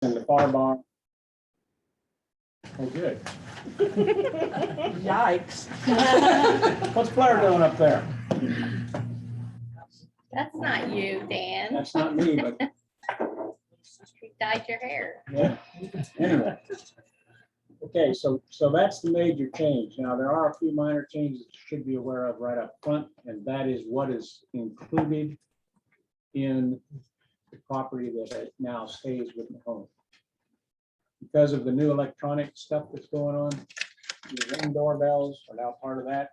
in the far barn. Oh, good. Yikes. What's Blair doing up there? That's not you, Dan. That's not me, but You dyed your hair. yeah. Anyway. Okay, so that's the major change. Now, there are a few minor changes you should be aware of right up front, and that is what is included in the property that now stays with the home. Because of the new electronic stuff that's going on, your Ring doorbells are now part of that.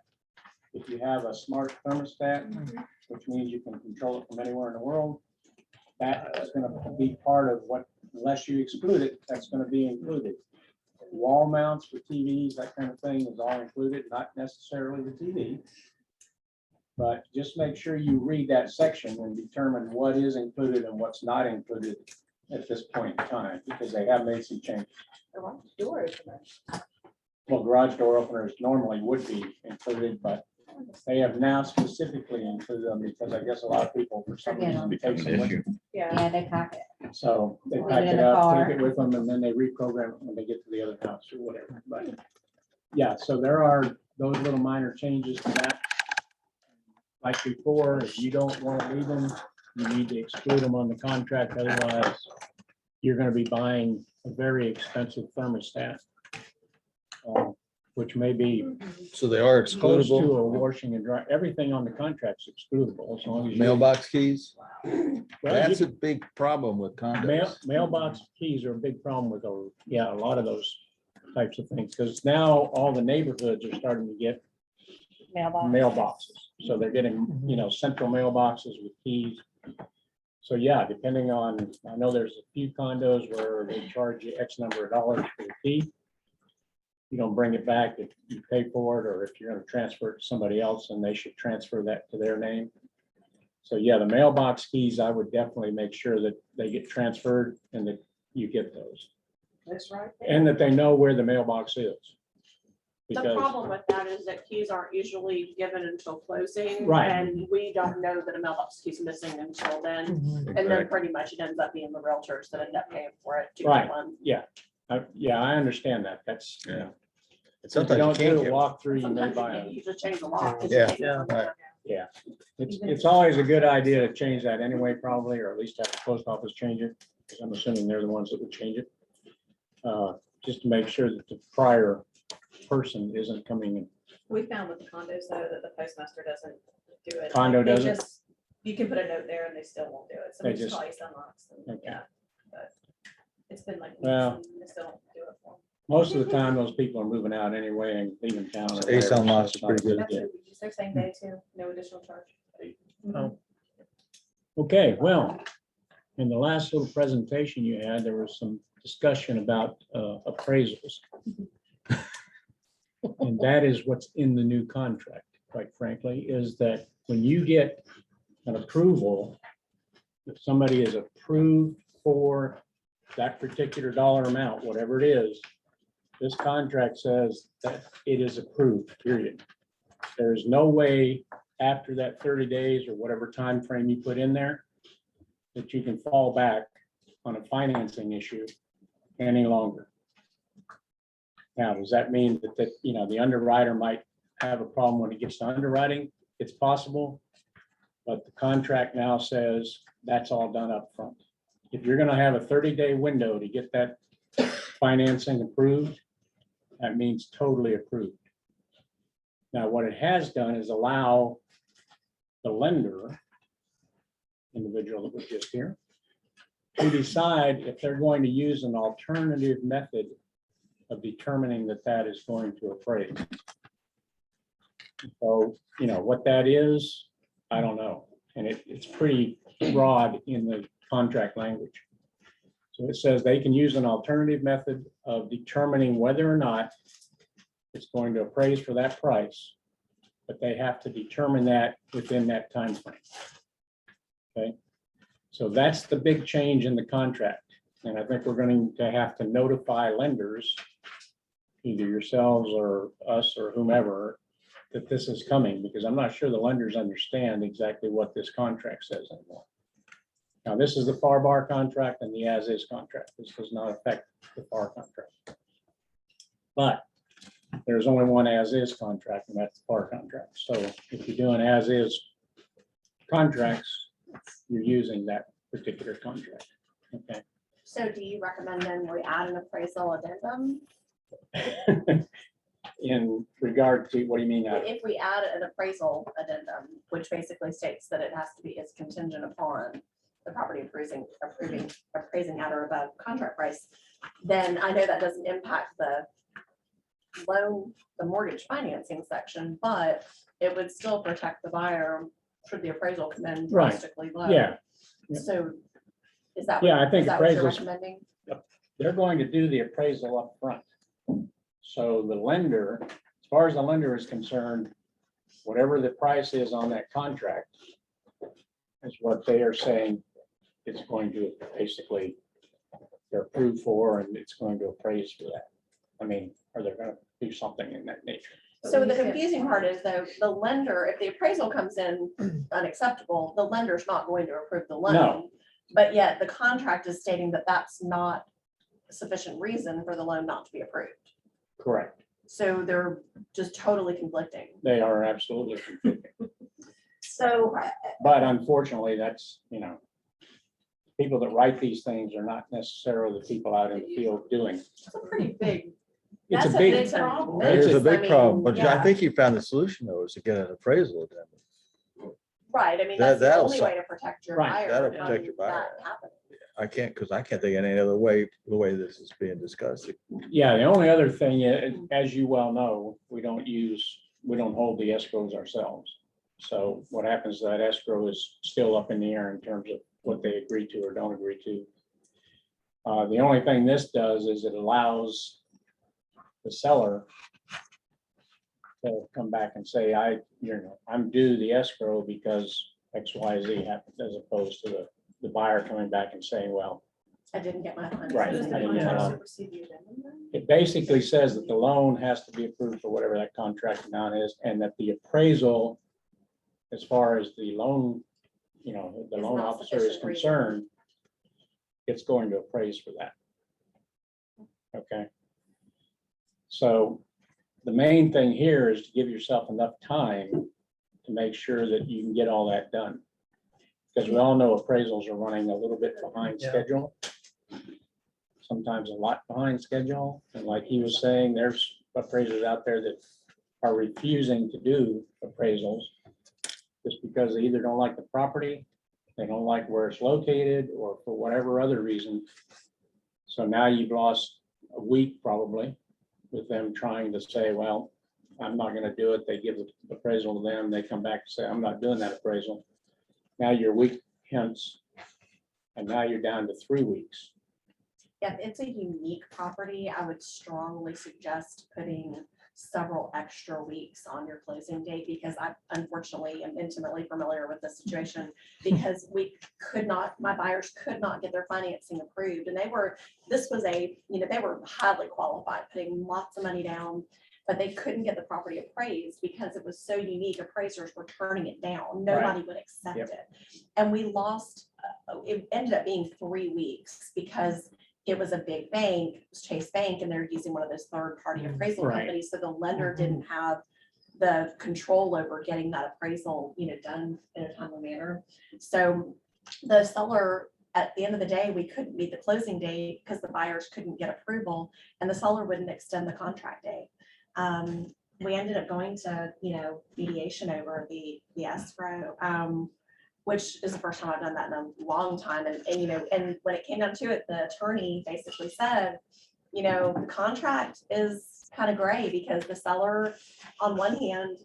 If you have a smart thermostat, which means you can control it from anywhere in the world, that is going to be part of what, unless you exclude it, that's going to be included. Wall mounts for TVs, that kind of thing is all included, not necessarily the TV. But just make sure you read that section and determine what is included and what's not included at this point in time, because they have made some changes. Well, garage door openers normally would be included, but they have now specifically included them because I guess a lot of people for some reason take them with them. Yeah, they pack it. So they Leave pack it in it the up, car. take it with them, and then they reprogram it when they get to the other house or whatever. But yeah, so there are those little minor changes to that. Like before, if you don't want to leave them, you need to exclude them on the contract. Otherwise, you're going to be buying a very expensive thermostat, which may be So they are close to excludable. a washing and dry. Everything on the contract's excludable as long as you. Mailbox keys, Well, that's you- a big problem with Mail, condos. mailbox keys are a big problem with those, yeah, a lot of those types of things, because now all the neighborhoods are starting to get mailboxes. So they're getting, central mailboxes with keys. So yeah, depending on, I know there's a few condos where they charge you X number of dollars for the key. You don't bring it back if you pay for it, or if you're gonna transfer it to somebody else, and they should transfer that to their name. So yeah, the mailbox keys, I would definitely make sure that they get transferred and that you get those. That's right. And that they know where the mailbox is. The Because, problem with that is that keys aren't usually given until closing. Right. And we don't know that a mailbox key's missing until then. And then Exactly. pretty much it ends up being the realtors that end up paying for it. to Right. get one. yeah, I understand that. That's, Yeah. And if you sometimes don't you can't do a get, walkthrough, you may Sometimes you buy can't them. usually change the lock. 'cause Yeah. you can't- Right. Yeah, it's always a good idea to change that anyway, probably, or at least have the post office change it, because I'm assuming they're the ones that would change it. Just to make sure that the prior person isn't coming in. We found with the condos though, that the postmaster doesn't do it. Condo They doesn't? just- You can put a note there and they still won't do it. So They we just just- twice unlocks and, Okay. yeah. But it's been like, weeks Well- and they still don't do it for Most of the time, those people are moving out anyway and leaving town. or Ace whatever, unlocks so it's is not a pretty good good. idea. them. It's their same day too, no additional charge. Okay, well, in the last little presentation you had, there was some discussion about appraisals. And that is what's in the new contract, quite frankly, is that when you get an approval, if somebody is approved for that particular dollar amount, whatever it is, this contract says that it is approved, period. There is no way after that 30 days or whatever time frame you put in there that you can fall back on a financing issue any longer. Now, does that mean that, the underwriter might have a problem when it gets to underwriting? It's possible, but the contract now says that's all done up front. If you're gonna have a 30-day window to get that financing approved, that means totally approved. Now, what it has done is allow the lender, individual that was just here, to decide if they're going to use an alternative method of determining that that is going to appraise. So, what that is, I don't know. And it's pretty broad in the contract language. So it says they can use an alternative method of determining whether or not it's going to appraise for that price, but they have to determine that within that time frame. Okay, so that's the big change in the contract. And I think we're going to have to notify lenders, either yourselves or us or whomever, that this is coming, because I'm not sure the lenders understand exactly what this contract says anymore. Now, this is the FAR bar contract and the as-is contract. This does not affect the FAR contract. But there's only one as-is contract, and that's the FAR contract. So if you're doing as-is contracts, you're using that particular contract. Okay. So do you recommend then we add an appraisal addendum? In regard to, what do you mean? If we add an appraisal addendum, which basically states that it has to be, is contingent upon the property appraising at or above contract price, then I know that doesn't impact the loan, the mortgage financing section, but it would still protect the buyer should the appraisal come in Right. drastically low. Yeah, yeah. So is that? Yeah, I think is that what you're appraisals- recommending? they're going to do the appraisal up front. So the lender, as far as the lender is concerned, whatever the price is on that contract is what they are saying it's going to basically, they're approved for, and it's going to appraise for that. I mean, or they're gonna do something in that nature. So the confusing part is though, the lender, if the appraisal comes in unacceptable, the lender's not going to approve the loan. No. But yet the contract is stating that that's not sufficient reason for the loan not to be approved. Correct. So they're just totally conflicting. They are absolutely conflicting. So, But unfortunately, that's, people that write these things are not necessarily the people out in the field doing. It's a pretty big. It's That's a big, big problem. That is a I big mean, problem, but I yeah. think you found the solution though, is to get an appraisal addendum. Right, I mean, That- that's the that'll only sol- way to protect your Right, buyer. that'll from protect your buyer. that happening. Because I can't think of any other way, the way this is being discussed. yeah, the only other thing, as you well know, we don't hold the escrows ourselves. So what happens, that escrow is still up in the air in terms of what they agree to or don't agree to. The only thing this does is it allows the seller to come back and say, I'm due the escrow because X, Y, Z happened, as opposed to the buyer coming back and saying, well, I didn't get my funds. Right, So does the I didn't get contract mine. supersede the addendum then? it basically says that the loan has to be approved for whatever that contract amount is, and that the appraisal, as far as the loan, the It's loan not officer is sufficient reason. concerned, it's going to appraise for that. Okay. So the main thing here is to give yourself enough time to make sure that you can get all that done. Because we all know appraisals are running a little bit behind Yeah. schedule. Sometimes a lot behind schedule. And like he was saying, there's appraisers out there that are refusing to do appraisals just because they either don't like the property, they don't like where it's located, or for whatever other reason. So now you've lost a week probably with them trying to say, well, I'm not gonna do it. They give the appraisal to them, they come back and say, I'm not doing that appraisal. Now you're a week hence, and now you're down to 3 weeks. If it's a unique property, I would strongly suggest putting several extra weeks on your closing date, because I unfortunately am intimately familiar with this situation, because my buyers could not get their financing approved, and they were highly qualified, putting lots of money down, but they couldn't get the property appraised because it was so unique. Appraisers were turning it down. Nobody would accept Yep. it. And we lost, it ended up being 3 weeks because it was a big bank, it was Chase Bank, and they're using one of those third-party appraisal Right. companies. So the lender Mhm. didn't have the control over getting that appraisal, done in a timely manner. So the seller, at the end of the day, we couldn't meet the closing date because the buyers couldn't get approval, and the seller wouldn't extend the contract date. We ended up going to, mediation over the escrow, which is the first time I've done that in a long time. And when it came down to it, the attorney basically said, the contract is kind of gray because the seller, on one hand,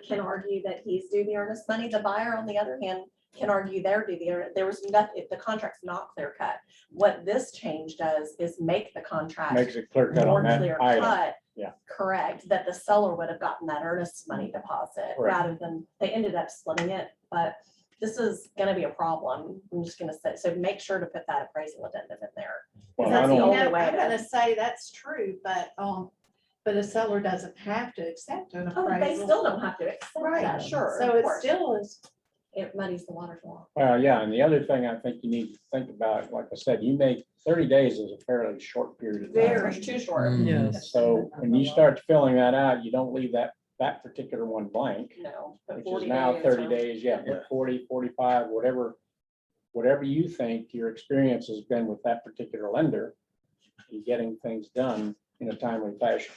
can argue that he's due the earnest money. The buyer, on the other hand, can argue they're due there was nothing, the contract's not clear cut. What this change does is make the contract Makes it clear cut more on that clear item. cut. Yeah. Correct, that the seller would have gotten that earnest money deposit Correct. rather than, they ended up splitting it, but this is gonna be a problem. I'm just gonna say, so make sure to put that appraisal addendum in there. Well, That's I the don't, only way I'm to- gonna say that's true, but a seller doesn't have to accept an Oh, they appraisal. still don't have to accept Right, that, sure. So of it course. still is, it muddies the waters a lot. Well, yeah, and the other thing I think you need to think about, like I said, 30 days is a fairly short period of time. Very too short. Yes. So when you start filling that out, you don't leave that particular one blank, No. but which 40 is now days 30 or- days, yeah, Yeah. put 40, 45, whatever you think your experience has been with that particular lender in getting things done in a timely fashion.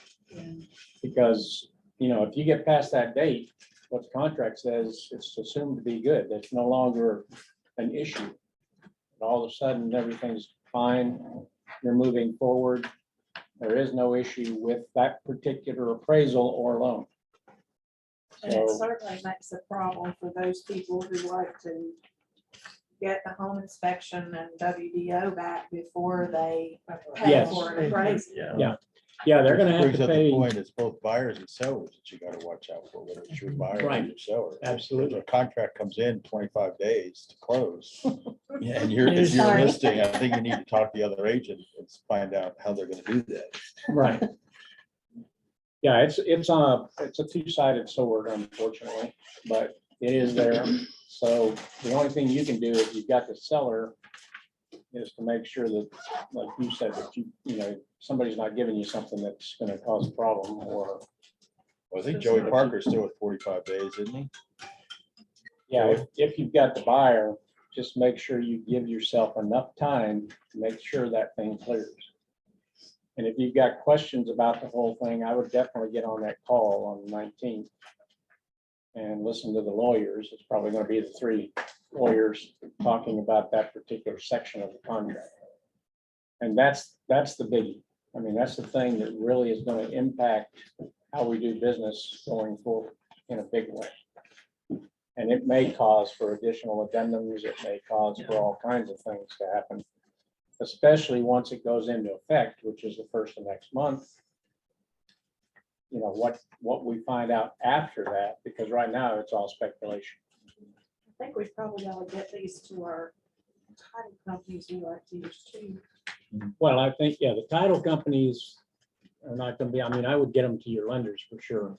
Because, if you get past that date, what the contract says, it's assumed to be good. It's no longer an issue. And all of a sudden, everything's fine. You're moving forward. There is no issue with that particular appraisal or loan. And it So, certainly makes a problem for those people who like to get the home inspection and WDO back before they pay Yes. for an appraisal. yeah, they're gonna have Brings to up the pay. point, it's both buyers and sellers that you gotta watch out for, whether it's your buyer or Right. your seller. Absolutely. If a contract comes in 25 days to close, yeah, and if you're Sorry. listing, I think you need to talk to the other agent and find out how they're gonna do that. Right. Yeah, it's a two-sided sword, unfortunately, but it is there. So the only thing you can do if you've got the seller is to make sure that, like you said, that somebody's not giving you something that's gonna cause a problem or, Well, I think Joey Parker's still at 45 days, isn't he? yeah, if you've got the buyer, just make sure you give yourself enough time to make sure that thing clears. And if you've got questions about the whole thing, I would definitely get on that call on the 19th and listen to the lawyers. It's probably going to be the three lawyers talking about that particular section of the contract. And that's the biggie. I mean, that's the thing that really is going to impact how we do business going forward in a big way. And it may cause for additional addendums. It may cause for all kinds of things to happen, especially once it goes into effect, which is the first of next month. What we find out after that, because right now it's all speculation. I think we probably ought to get these to our title companies we like to use too. Well, I think, yeah, the title companies are not gonna be, I would get them to your lenders for sure.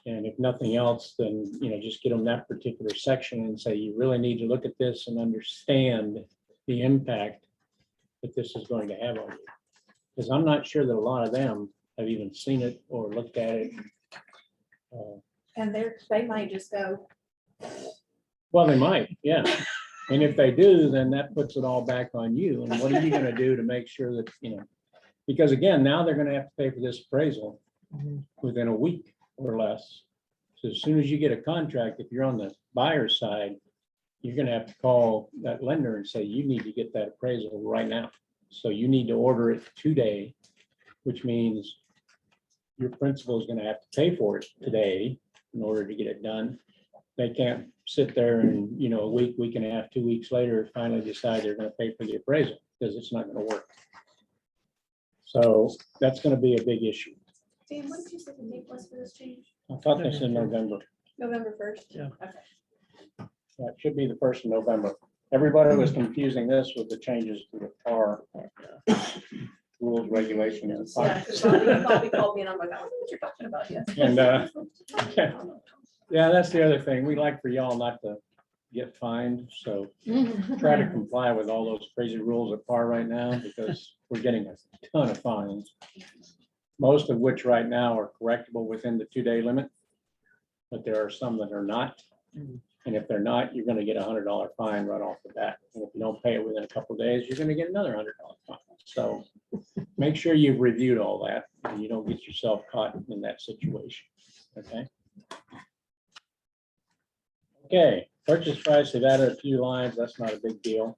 And if nothing else, then, just get them that particular section and say, you really need to look at this and understand the impact that this is going to have on you. Because I'm not sure that a lot of them have even seen it or looked at it. And they might just go, Well, they might, yeah. And if they do, then that puts it all back on you. And what are you gonna do to make sure that, because again, now they're gonna have to pay for this appraisal within a week or less. So as soon as you get a contract, if you're on the buyer's side, you're gonna have to call that lender and say, you need to get that appraisal right now. So you need to order it today, which means your principal is gonna have to pay for it today in order to get it done. They can't sit there and, a week and a half, 2 weeks later, finally decide they're gonna pay for the appraisal, because it's not gonna work. So that's gonna be a big issue. Dan, what did you say the date was for this change? I thought they said November. November 1st? Yeah. Okay. That should be the 1st of November. Everybody was confusing this with the changes to the FAR rules, regulations. and Yeah, because Bobby called me and I'm like, I don't know what you're talking about yet. And, yeah, that's the other thing. We like for y'all not to get fined, so try to comply with all those crazy rules at FAR right now, because we're getting a ton of fines. Most of which right now are correctable within the 2-day limit, but there are some that are not. And if they're not, you're gonna get $100 fine right off the bat. And if you don't pay it within a couple of days, you're gonna get another $100 fine. So make sure you've reviewed all that and you don't get yourself caught in that situation, okay? Okay, purchase price, they've added a few lines, that's not a big deal.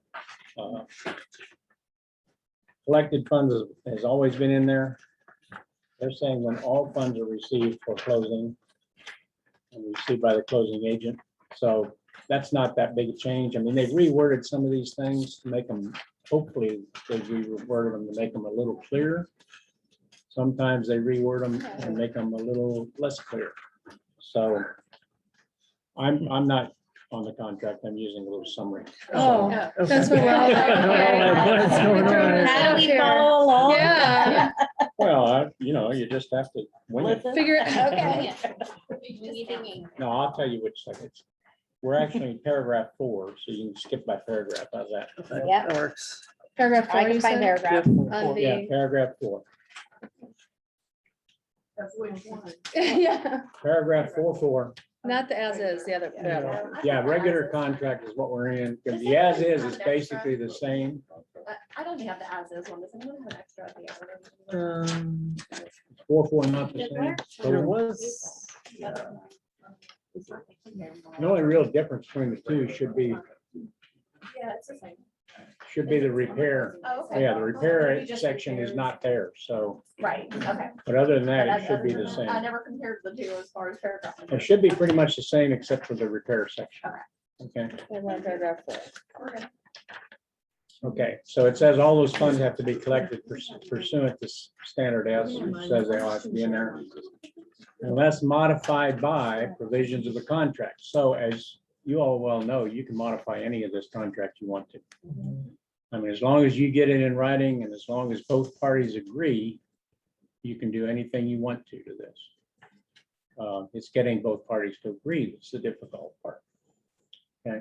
Collected funds has always been in there. They're saying when all funds are received for closing and received by the closing agent. So that's not that big a change. I mean, they've reworded some of these things to make them, hopefully, they've reworded them to make them a little clearer. Sometimes they reword them and make them a little less clear. So I'm not on the contract. I'm using a little summary. Oh, that's what we're all like. What's going on? How do we follow along? Yeah. Well, you just have to wing it. Figure it, okay. No, I'll tell you which seconds. we're actually in paragraph 4, so you can skip by paragraph. How's that? Yeah. Works. Paragraph I 4, can you find said? paragraph. On Yeah, the, paragraph 4. Of which one? yeah, Paragraph 4. not the as is, the other. Yeah, regular contract is what we're in. Because the as is basically the same. I don't have the as is one. Does anyone have an extra at the end? 4, not the same. There So was. the only real difference between the two should be Yeah, it's the same. the repair. Oh, okay. Yeah, the repair You just section is repairs. not there. So, Right, okay. but other than But that, it other should be than the that, same. I never compared the two as far as paragraph. It should be pretty much the same except for the repair section. Okay, And one paragraph 4. Okay. okay. So it says all those funds have to be collected pursuant to standard S, which says they all have to be in there. Unless modified by provisions of the contract. So as you all well know, you can modify any of this contract you want to. I mean, as long as you get it in writing and as long as both parties agree, you can do anything you want to this. It's getting both parties to agree that's the difficult part. Okay.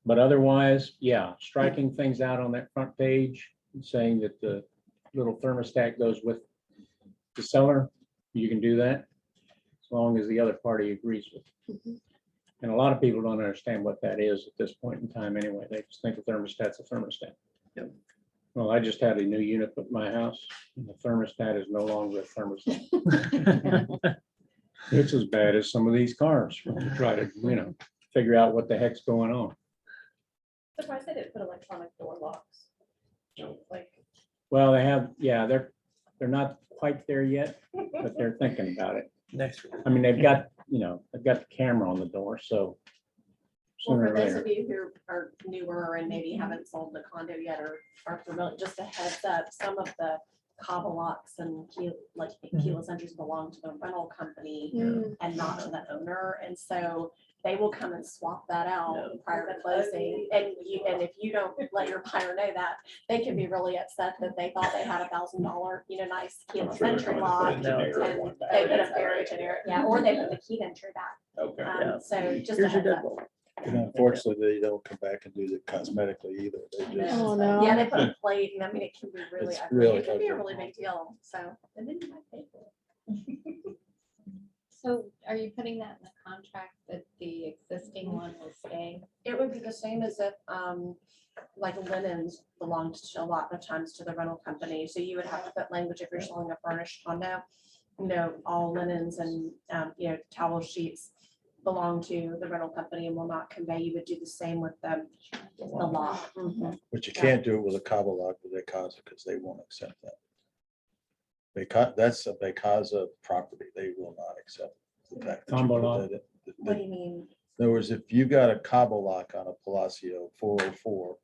But otherwise, yeah, striking things out on that front page, saying that the little thermostat goes with the seller, you can do that as long as the other party agrees with it. And a lot of people don't understand what that is at this point in time anyway. They just think a thermostat's a thermostat. Yep. Well, I just had a new unit put in my house, and the thermostat is no longer a thermostat. It's as bad as some of these cars when you try to, figure out what the heck's going on. Surprised they didn't put electronic door locks. Like, Well, they have, yeah, they're not quite there yet, but they're thinking about it. Next. I mean, they've got the camera on the door, so Well, sooner for or those later. of you who are newer and maybe haven't sold the condo yet or are familiar, just a heads up, some of the cobble locks and keyless entries belong to the rental company Mm. and not to the owner. And so they will come and swap that out No. prior to closing. And if you don't let your buyer know that, they can be really upset that they thought they had $1,000, nice keyless entry lock. No. And they put a very generic, or they put the key entry back. Okay. Yeah. So just a Here's your heads up. deadbolt. And unfortunately, they don't come back and do it cosmetically either. They just, Oh, no. Yeah, they put a plate and I mean, it can be really It's ugly. really It can be a ugly. really big deal. So. And then you might pay for it. So are you putting that in the contract that the existing one will stay? It would be the same as if, like linens belonged to a lot of times to the rental company. So you would have to put language if you're selling a furnished condo. All linens and, towel sheets belong to the rental company and will not convey. You would do the same with the lock. Mhm. but you can't do it with a cobble lock with Becasa because they won't accept that. That's a Becasa property. They will not accept the fact. that you Combo put lock? that in. What do you mean? In other words, if you got a cobble lock on a Palacio 404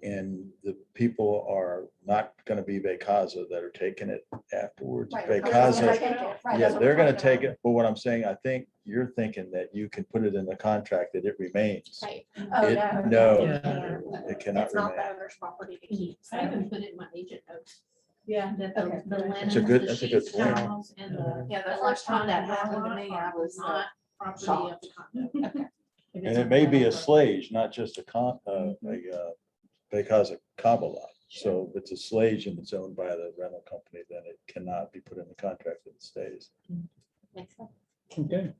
and the people are not gonna be Becasa that are taking it afterwards, Right. Becasa, Right, yeah, that's what they're we're gonna talking take about. it. But what I'm saying, I think you're thinking that you can put it in the contract that it remains. Right. Oh, It- no. no, you can't. It cannot It's not remain. the owner's property to keep. so- I even put it in my agent notes. Yeah. That Okay. the That's a linens, good- the that's a good sheets, point. towels, and the Yeah, the first time that happened to electronic me, I was not property of shocked. the condo. If And it's it may be a rental. slage, not just a Becasa cobble lock. So if it's a slage and it's owned by the rental company, then it cannot be put in the contract that it stays. Makes sense. Okay.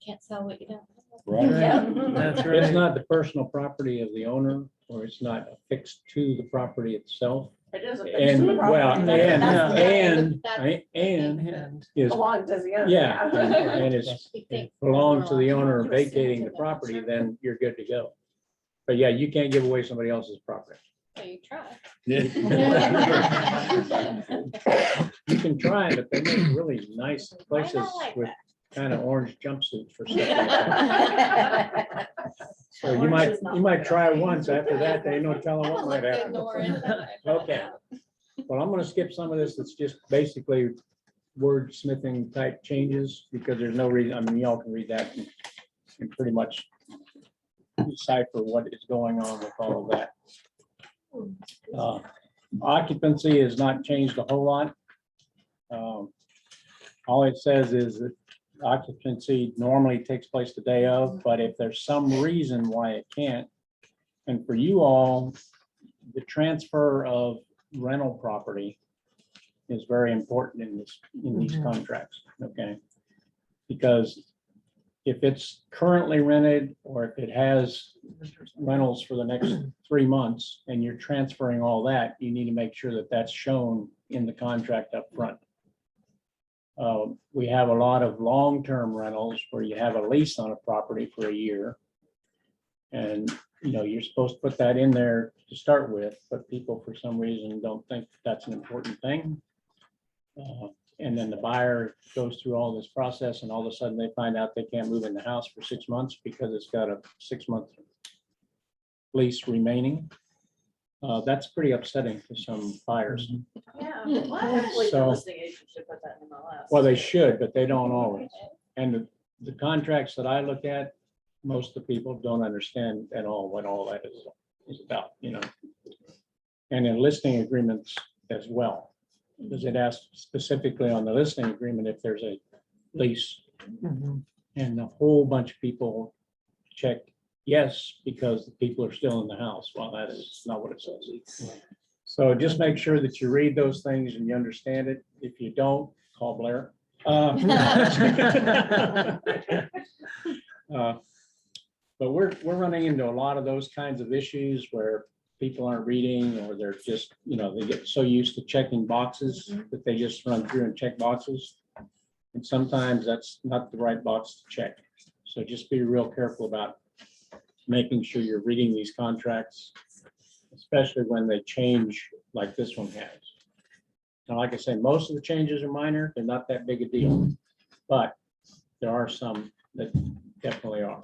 Can't sell what you don't. Right. Yeah. That's It's right. not the personal property of the owner, or it's not affixed to the property itself. It is. a fixed And, property. well, That's- that's the thing. and And is, Belongs to the owner. yeah, and it's We think belongs to the owner You assume vacating the it's property, then you're good to go. But yeah, you can't give away somebody else's property. So you try. You can try, but they make really nice places like with that? kind of orange jumpsuits for stuff like that. So you might try once. After that, they no telling what might happen. Okay. Well, I'm gonna skip some of this. It's just basically wordsmithing type changes because there's no reason, I mean, y'all can read that and pretty much decipher what is going on with all of that. Occupancy has not changed a whole lot. All it says is that occupancy normally takes place the day of, but if there's some reason why it can't, and for you all, the transfer of rental property is very important in this, in these contracts, okay? Because if it's currently rented, or if it has rentals for the next 3 months, and you're transferring all that, you need to make sure that that's shown in the contract up front. We have a lot of long-term rentals where you have a lease on a property for a year. And, you know, you're supposed to put that in there to start with, but people for some reason don't think that's an important thing. And then the buyer goes through all this process and all of a sudden they find out they can't move in the house for 6 months because it's got a 6-month lease remaining. That's pretty upsetting to some buyers. Yeah. Hopefully So- the listing agent should put that in MLS. Well, they should, but they don't always. And the contracts that I look at, most of the people don't understand at all what all that is about, you know. And in listing agreements as well, because it asks specifically on the listing agreement if there's a lease. And a whole bunch of people check yes, because the people are still in the house. Well, that is not what it says. So just make sure that you read those things and you understand it. If you don't, call Blair. But we're running into a lot of those kinds of issues where people aren't reading, or they're just, you know, they get so used to checking boxes that they just run through and check boxes. And sometimes that's not the right box to check. So just be real careful about making sure you're reading these contracts, especially when they change like this one has. Now, like I say, most of the changes are minor. They're not that big a deal, but there are some that definitely are.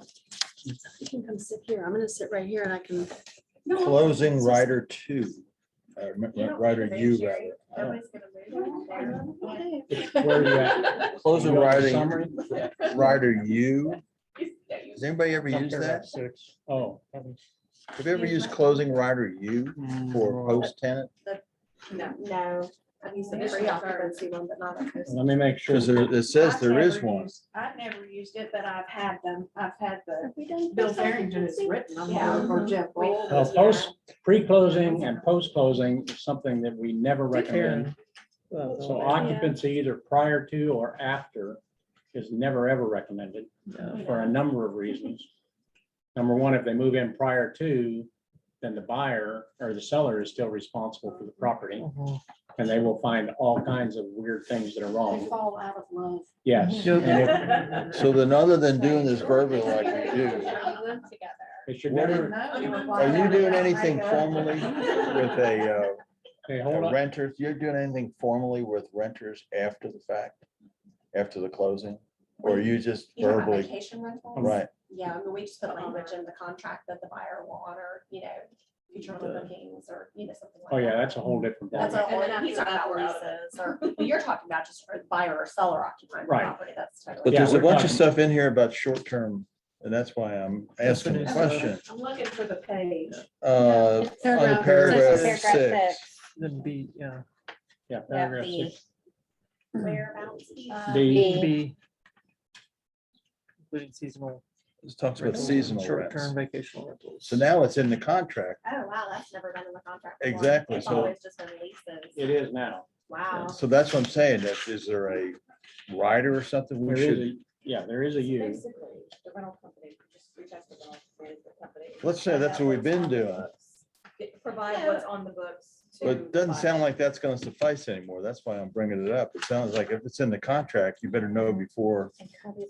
You can come sit here. I'm gonna sit right here and I can. Closing rider 2. Rider U rather. Nobody's gonna move there. Where are you at? Closing You got the riding, summary? rider U. Has anybody ever used that? Oh, Have you ever used closing rider U for post tenant? No, I've used the pre-occupancy one, but not a post. let me make sure. Because it says I've there is never one. used- I've never used it, but I've had them. I've had the Have we done Bill post Farrington is occupancy? written on Yeah. there, or Jeff Bold. Well, post, pre-closing and post-closing is something that we never recommend. So occupancy either prior to or after is never, ever recommended for a number of reasons. Number one, if they move in prior to, then the buyer or the seller is still responsible for the property. And they will find all kinds of weird things that are They wrong. fall out of love. Yes. And if- So then other than doing this verbally like we do, We live together. They should What never, are you doing anything formally with a hey, hold on. renters? You're doing anything formally with renters after the fact? After the closing? Or you just You know, verbally, vacation rentals? right? Yeah, I mean, we just put language in the contract that the buyer will honor, you know, future bookings or, you know, something like that. Oh, yeah, that's a whole different. That's a ballgame. whole, And then he's after talking about that, we're out of leases or, but you're talking about just for the buyer or seller occupying the Right. property. That's totally. But Yeah, there's a we're bunch of talking- stuff in here about short term, and that's why I'm asking the question. I'm looking for the page. On It's paragraph paragraph six. 6. Then B, yeah, Yeah, paragraph the- 6. Whereabouts? B. B. Including seasonal. It talks about rentals, seasonal Short-term rents. vacational rentals. So now it's in the contract. Oh, wow, that's never been in the contract. before. Exactly, It's so- always just been leases. It is now. Wow. So that's what I'm saying, that is there a rider or something we There is should, a, yeah, there is a U. Basically, the rental company, just reach out to the rental management company. let's say that's what we've been doing. Provide what's on the books. to But it doesn't the sound buyer. like that's gonna suffice anymore. That's why I'm bringing it up. It sounds like if it's in the contract, you better know before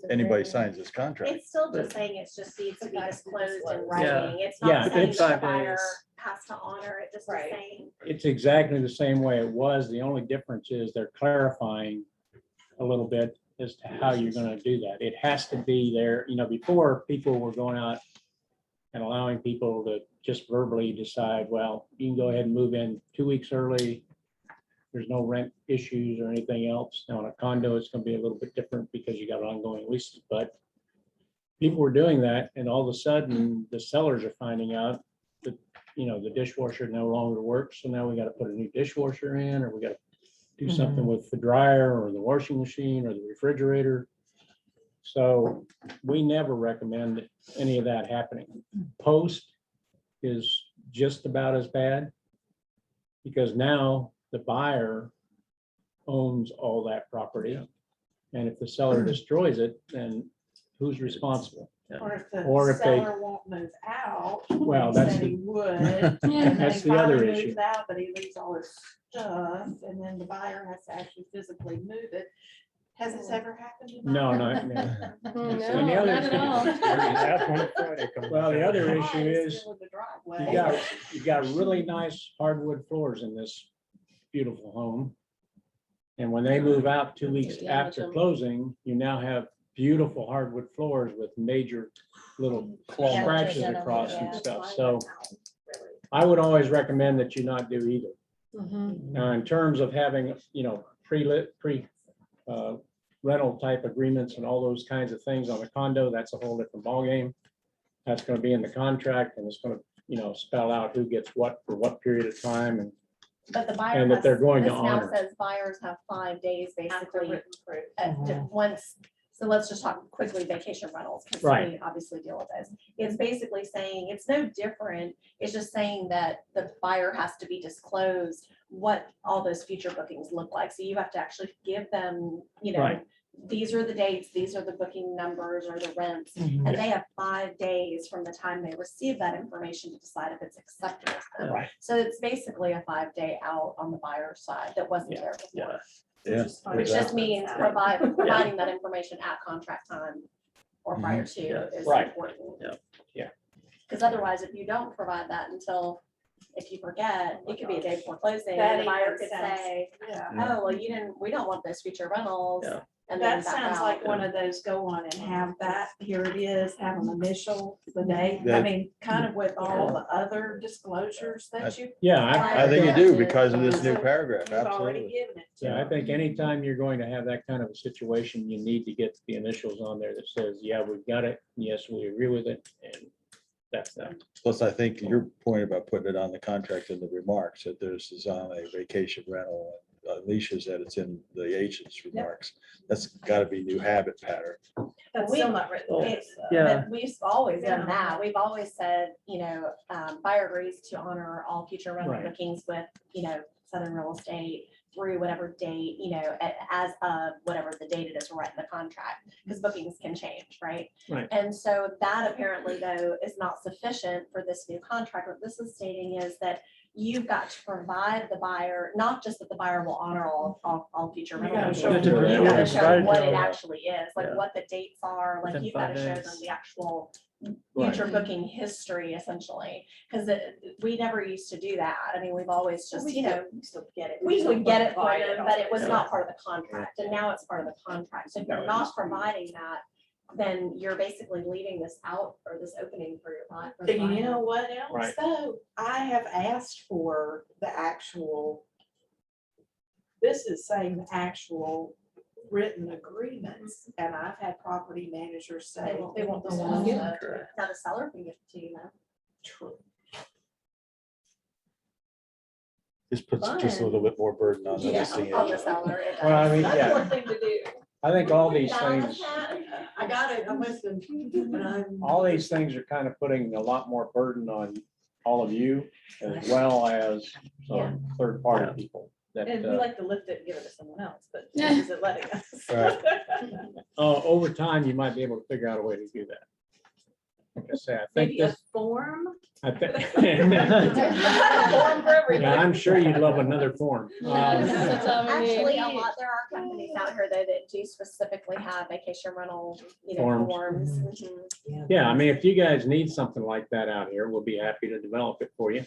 anybody signs this contract. It's still just saying it's just needs to be It has to be disclosed in disclosed. Yeah. writing. It's Yeah, not saying it's that the 5 buyer days. has to honor it, just Right. saying. It's exactly the same way it was. The only difference is they're clarifying a little bit as to how you're gonna do that. It has to be there, you know, before people were going out and allowing people to just verbally decide, well, you can go ahead and move in 2 weeks early. There's no rent issues or anything else. Now, in a condo, it's gonna be a little bit different because you got ongoing leases, but people were doing that, and all of a sudden, the sellers are finding out that, you know, the dishwasher no longer works, so now we gotta put a new dishwasher in, or we gotta do something with the dryer or the washing machine or the refrigerator. So we never recommend any of that happening. Post is just about as bad. Because now the buyer owns all that property. And if the seller destroys it, then who's responsible? Or if if they- the seller won't move out. Well, he that's said the- he would. and then That's he the other finally issue. moves out, but he leaves all his stuff, and then the buyer has to actually physically move it. Has this ever happened? to No, buyers? no, no. No, And the other- not at all. Well, the other Why issue is is still in the driveway? you got really nice hardwood floors in this beautiful home. And when they move out 2 weeks Yeah, after some- closing, you now have beautiful hardwood floors with major little Yeah, scratches yeah, across yeah. and stuff. So I would always recommend that you not do either. Mhm. Now, in terms of having, rental type agreements and all those kinds of things on a condo, that's a whole different ballgame. That's gonna be in the contract and it's gonna, spell out who gets what for what period of time and But the buyer And that has, they're going to this now honor. says buyers have 5 days After basically written proof. once. So let's just talk quickly vacation rentals, because Right. we obviously deal with this. It's basically saying, it's no different. It's just saying that the buyer has to be disclosed what all those future bookings look like. So you have to actually give them, Right. these are the dates, these are the booking numbers or the rents. And they have 5 days from the time they receive that information to decide if it's acceptable to them. Right. So it's basically a 5-day out on the buyer's side that wasn't Yeah, there before. Yeah. Which just means providing that information at contract time or prior to is Right. important. Yeah. Yeah. Because otherwise, if you don't provide that until, if you forget, it could be a day before closing, That and the buyer even could sounds- say, Yeah. oh, well, we don't want those future rentals. Yeah. And then That back sounds out. like one of those go on and have that, here it is, have them initial the date. I That- mean, kind of with all the other disclosures that you. Yeah, I think you do because of this new paragraph, You've already absolutely. given it. to Yeah, I them. think anytime you're going to have that kind of a situation, you need to get the initials on there that says, yeah, we've got it. Yes, we agree with it. And that's that. Plus, I think your point about putting it on the contract in the remarks, that this is on a vacation rental. Alicia said it's in the agent's remarks. That's gotta be new habit pattern. That's We- still not written. It's, Yeah. but we've always done Yeah. that. We've always said, buyer agrees to honor all future rental Right. bookings with, Southern Real Estate through whatever date, as of whatever the date it is right in the contract, because bookings can change, right? Right. And so that apparently though is not sufficient for this new contract. What this is stating is that you've got to provide the buyer, not just that the buyer will honor all future You rental gotta bookings. show them You what gotta it show is. what it actually is, like Yeah. what the dates are, like Within you've got to 5 show days. them the actual Right. future booking history essentially, because we never used to do that. I mean, we've always just, We still get it. we would get it for provide them, but it was always. not part of the contract, and now it's part of the contract. So if you're not providing that, then you're basically leaving this out or this opening for your buyer. for the And you buyer. know what else Right. though? I have asked for the actual, this is saying the actual written agreements, and I've had property managers say. They won't "Oh, disclose yeah." it. Now the seller can give it to you, though. True. Just puts just a little bit more burden on Yeah, the on the seller. it Well, I does. mean, That's yeah, one thing to do. I think all these things, I got it, I'm listening. But I'm- all these things are kind of putting a lot more burden on all of you as well as some third party people that, And we like to lift it and give it to someone else, but Yeah. this isn't letting us. Right. over time, you might be able to figure out a way to do that. Like I say, I think Maybe a this, form. I think. Form for everything. Yeah, I'm sure you'd love another form. That's all we need. Actually, there are companies out here though that do specifically have vacation rental, Forms. forms. Mhm. Yeah, I mean, if you guys need something like that out here, we'll be happy to develop it for you.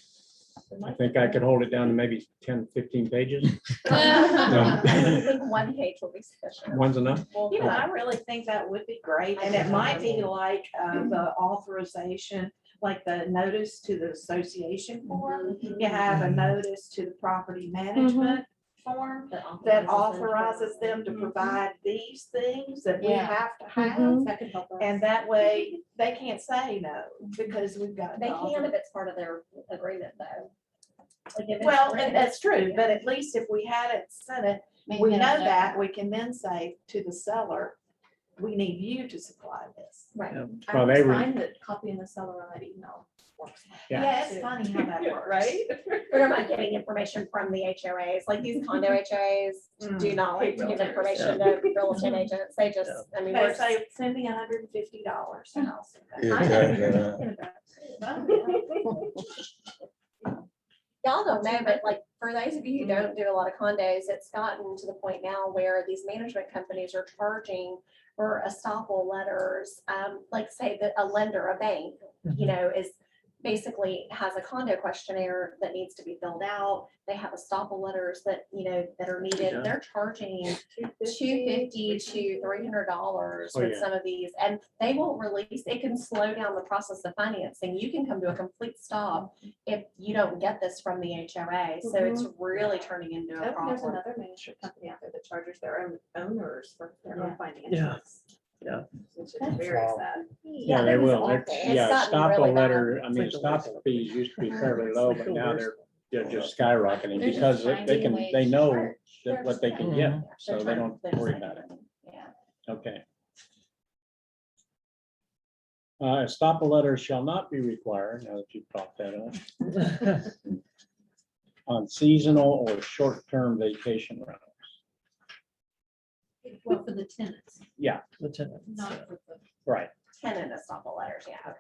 I think I could hold it down to maybe 10, 15 pages. I think 1 page will be sufficient. One's enough? You know, I really think that would be great, and it might be like the authorization, like the notice to the association form. You have a notice to the property management form that authorizes them to provide these things that we Yeah. have to have. That could help us. And that way, they can't say no, because we've got. They the can if it's part of their agreement though. Like if it's Well, written, and that's true, but at least if we had it sent it, we know that, we can then say to the seller, we need you to supply this. Right. Well, I they always were- find that copying the seller on that email works. Yeah. Yeah, it's funny how that works. Right? We're not getting information from the HOAs, like these condo HOAs do not like to give information to real estate agents. They just, I mean, They we're, say, send me $150 and I'll send that. Yeah, I know. exactly. y'all don't know, but like, for those of you who don't do a lot of condos, it's gotten to the point now where these management companies are charging for estoppel letters. Like say that a lender, a bank, you know, is basically has a condo questionnaire that needs to be filled out. They have estoppel letters that, you know, that are needed. They're charging $250 to $300 Oh, with yeah. some of these, and they won't release. It can slow down the process of financing. You can come to a complete stop if you don't get this from the HOA. So it's really turning into a There's problem. another management company out there that charges their own owners for their own financials. Yeah. Which is very sad. Yeah, they it was will. awful. It's- It's Yeah, gotten stop really a bad. letter, I mean, It's like the stop worst. fees used to be fairly low, like but the now worst. they're just skyrocketing They're because just they can, finding they ways know to that what they can Mhm. get, so they don't worry about it. Yeah. Okay. Stop a letter shall not be required, now that you've brought that up, on seasonal or short-term vacation rentals. Well, for the tenants, Yeah, The tenants. not for the. right. Tenant estoppel letters, yeah, okay.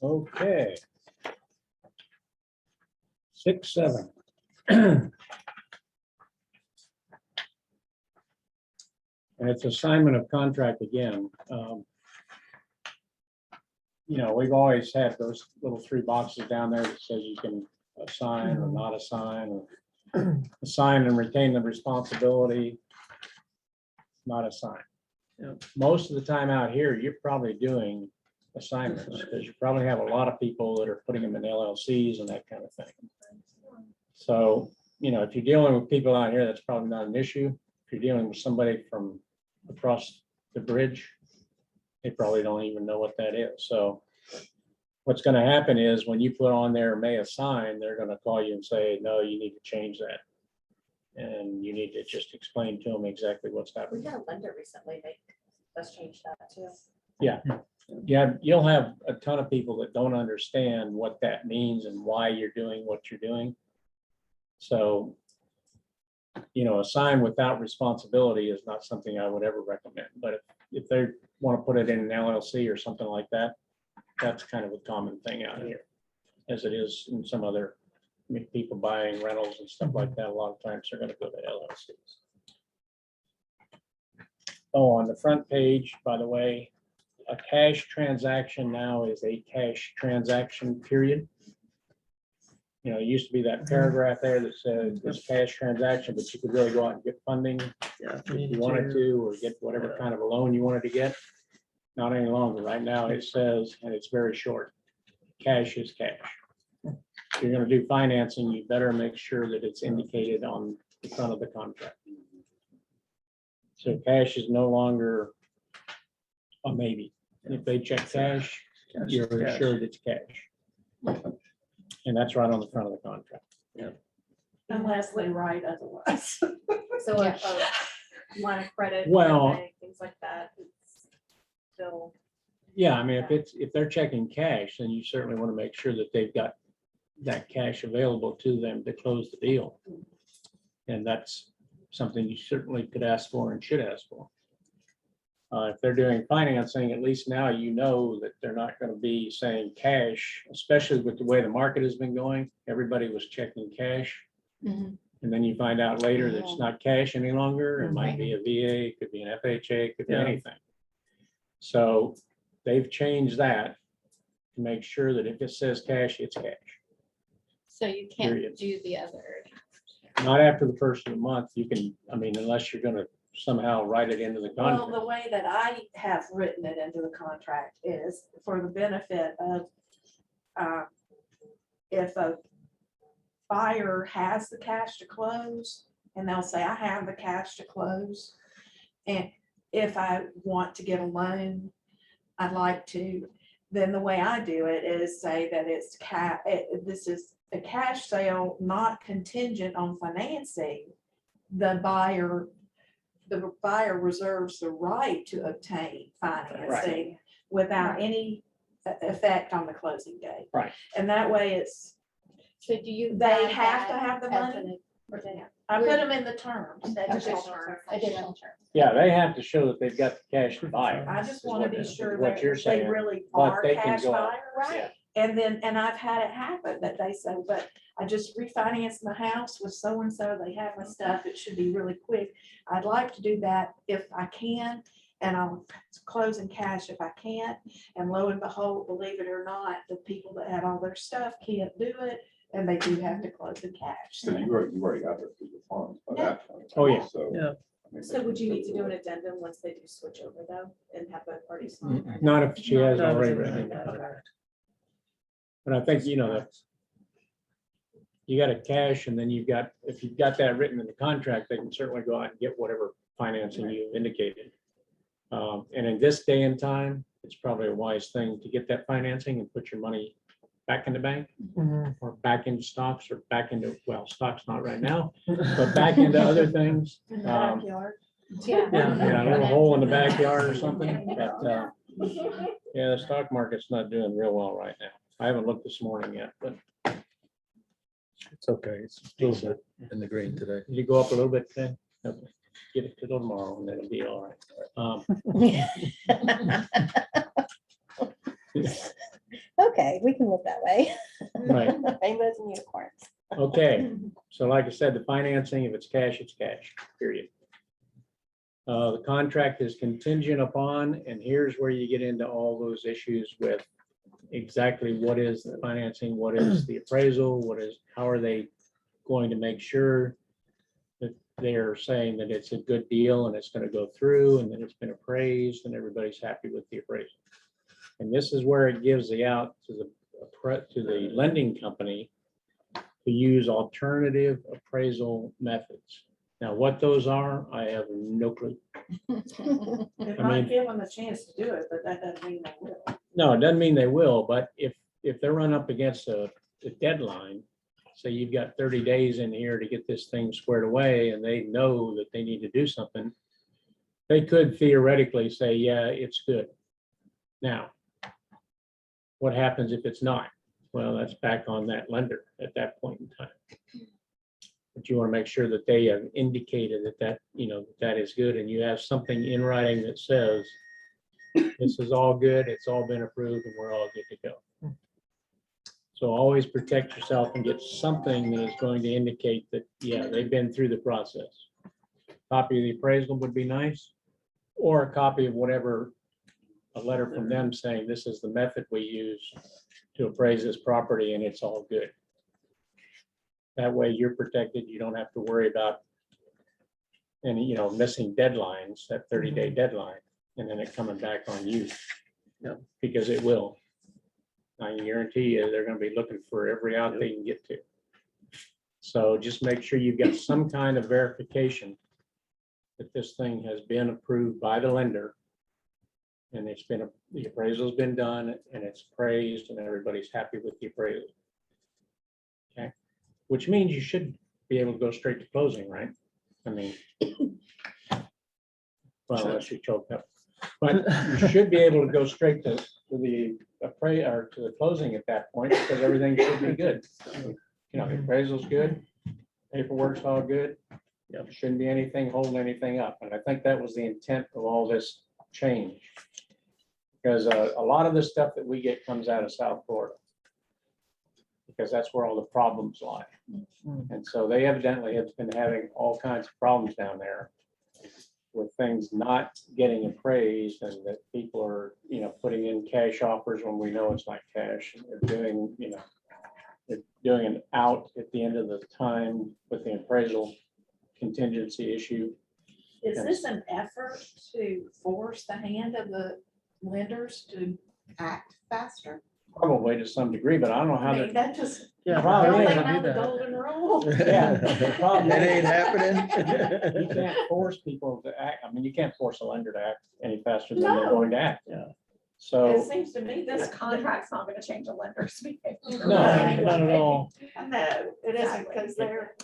Okay. 6, 7. And it's assignment of contract again. You know, we've always had those little 3 boxes down there that says you can assign or not assign, or assign and retain the responsibility, not assign. Yep. Most of the time out here, you're probably doing assignments, because you probably have a lot of people that are putting them in LLCs and that kind of thing. So, you know, if you're dealing with people out here, that's probably not an issue. If you're dealing with somebody from across the bridge, they probably don't even know what that is. So what's going to happen is when you put on there may assign, they're going to call you and say, no, you need to change that. And you need to just explain to them exactly what's We happening. had a lender recently make us change that too. Yeah, you'll have a ton of people that don't understand what that means and why you're doing what you're doing. So, you know, a sign without responsibility is not something I would ever recommend, but if they want to put it in an LLC or something like that, that's kind of a common thing out here, as it is in some other, I mean, people buying rentals and stuff like that, a lot of times they're gonna go to LLCs. Oh, on the front page, by the way, a cash transaction now is a cash transaction, period. You know, it used to be that paragraph there that said this cash transaction, but you could really go out and get funding Yeah. if you wanted to, or get whatever kind of a loan you wanted to get. Not any longer. Right now, it says, and it's very short, cash is cash. If you're gonna do financing, you better make sure that it's indicated on the front of the contract. So cash is no longer a maybe. If they check cash, you're assured it's cash. And that's right on the front of the contract. Unless they write otherwise. So a line of credit. Well- bank, things like that. It's still. Yeah, I mean, if they're checking cash, then you certainly want to make sure that they've got that cash available to them to close the deal. And that's something you certainly could ask for and should ask for. If they're doing financing, at least now you know that they're not going to be saying cash, especially with the way the market has been going. Everybody was checking cash. Mhm. And then you find out later that it's not cash any longer. It might be a VA, it could be an FHA, it could be Yeah. anything. So they've changed that to make sure that if it says cash, it's cash. So you can't Period. do the other. Not after the first of the month. You can, I mean, unless you're gonna somehow write it into the Well, contract. the way that I have written it into the contract is for the benefit of, if a buyer has the cash to close, and they'll say, I have the cash to close. And if I want to get a loan, I'd like to, then the way I do it is say that it's this is a cash sale, not contingent on financing. The buyer the buyer reserves the right to obtain financing without any effect on the closing date. Right. And that way it's, So do you? they add have to that have the as money. an I put them in the terms. The additional Additional terms. term. Yeah, they have to show that they've got the cash to buy it. I just is want to what- be is sure what that you're they saying, really but are they can cash go out. buyers. Yeah. And then, and I've had it happen that they say, but I just refinanced my house with so-and-so, they have my stuff, it should be really quick. I'd like to do that if I can, and I'll close in cash if I can't. And lo and behold, believe it or not, the people that had all their stuff can't do it, and they do have to close in cash. So you already got their through the funds by that point. Oh, yeah. So. Yeah. I mean, So they would you can need to go do an through it. addendum once they do switch over though, and have both parties sign? Not if she has Not already if it's written in it. the contract. But I think, you know, that you got a cash and then you've got, if you've got that written in the contract, they can certainly go out and get whatever financing you indicated. And in this day and time, it's probably a wise thing to get that financing and put your money back in the bank or back into stocks or back into, well, stocks not right now, but back into other things. In the Um, backyard. Yeah. Yeah, a little hole in the backyard or something, but, yeah, the stock market's not doing real well right now. I haven't looked this morning yet, but It's okay. It's a little bit in the green today. did you go up a little bit today? Okay. Get it to tomorrow and then it'll be all right. Okay, we can look that way. Right, Rainbows and unicorns. okay. So like I said, the financing, if it's cash, period. The contract is contingent upon, and here's where you get into all those issues with exactly what is the financing, what is the appraisal, how are they going to make sure that they're saying that it's a good deal and it's going to go through and that it's been appraised and everybody's happy with the appraisal. And this is where it gives the out to the lending company to use alternative appraisal methods. Now, what those are, I have no clue. It I might mean- give them a chance to do it, but that doesn't mean they will. No, it doesn't mean they will, but if they're run up against a deadline, say you've got 30 days in here to get this thing squared away and they know that they need to do something, they could theoretically say, yeah, it's good. Now, what happens if it's not? Well, that's back on that lender at that point in time. But you want to make sure that they have indicated that, you know, that is good, and you have something in writing that says, this is all good, it's all been approved, and we're all good to go. So always protect yourself and get something that is going to indicate that, yeah, they've been through the process. Copy of the appraisal would be nice, or a copy of whatever, a letter from them saying this is the method we use to appraise this property and it's all good. That way you're protected. You don't have to worry about any, you know, missing deadlines, that 30-day deadline, and then it coming back on you. Yep. Because it will. I can guarantee you, they're gonna be looking for every out they can get to. So just make sure you've got some kind of verification that this thing has been approved by the lender. And it's been, the appraisal's been done and it's appraised and everybody's happy with the appraisal. Okay, which means you should be able to go straight to closing, right? I mean, well, unless you choke up, but you should be able to go straight to the or to the closing at that point because everything should be good. You know, the appraisal's good, paperwork's all good. There shouldn't be anything holding anything up. And I think that was the intent of all this change. Because a lot of the stuff that we get comes out of South Florida. Because that's where all the problems lie. And so they evidently have been having all kinds of problems down there with things not getting appraised and that people are, you know, putting in cash offers when we know it's not cash. And they're doing, you know, they're doing an out at the end of the time with the appraisal contingency issue. Is this an effort to force the hand of the lenders to act faster? Probably to some degree, but I don't know how I mean, to. that just, Yeah. Probably don't they is. know the golden rule? Yeah, the problem It ain't is, happening. you can't force people to act. I mean, you can't force a lender to act any faster than they're No. going to act. Yeah. It So, seems to me This this contract's not gonna change a lender's behavior. No, not at all. I know, it isn't because they're,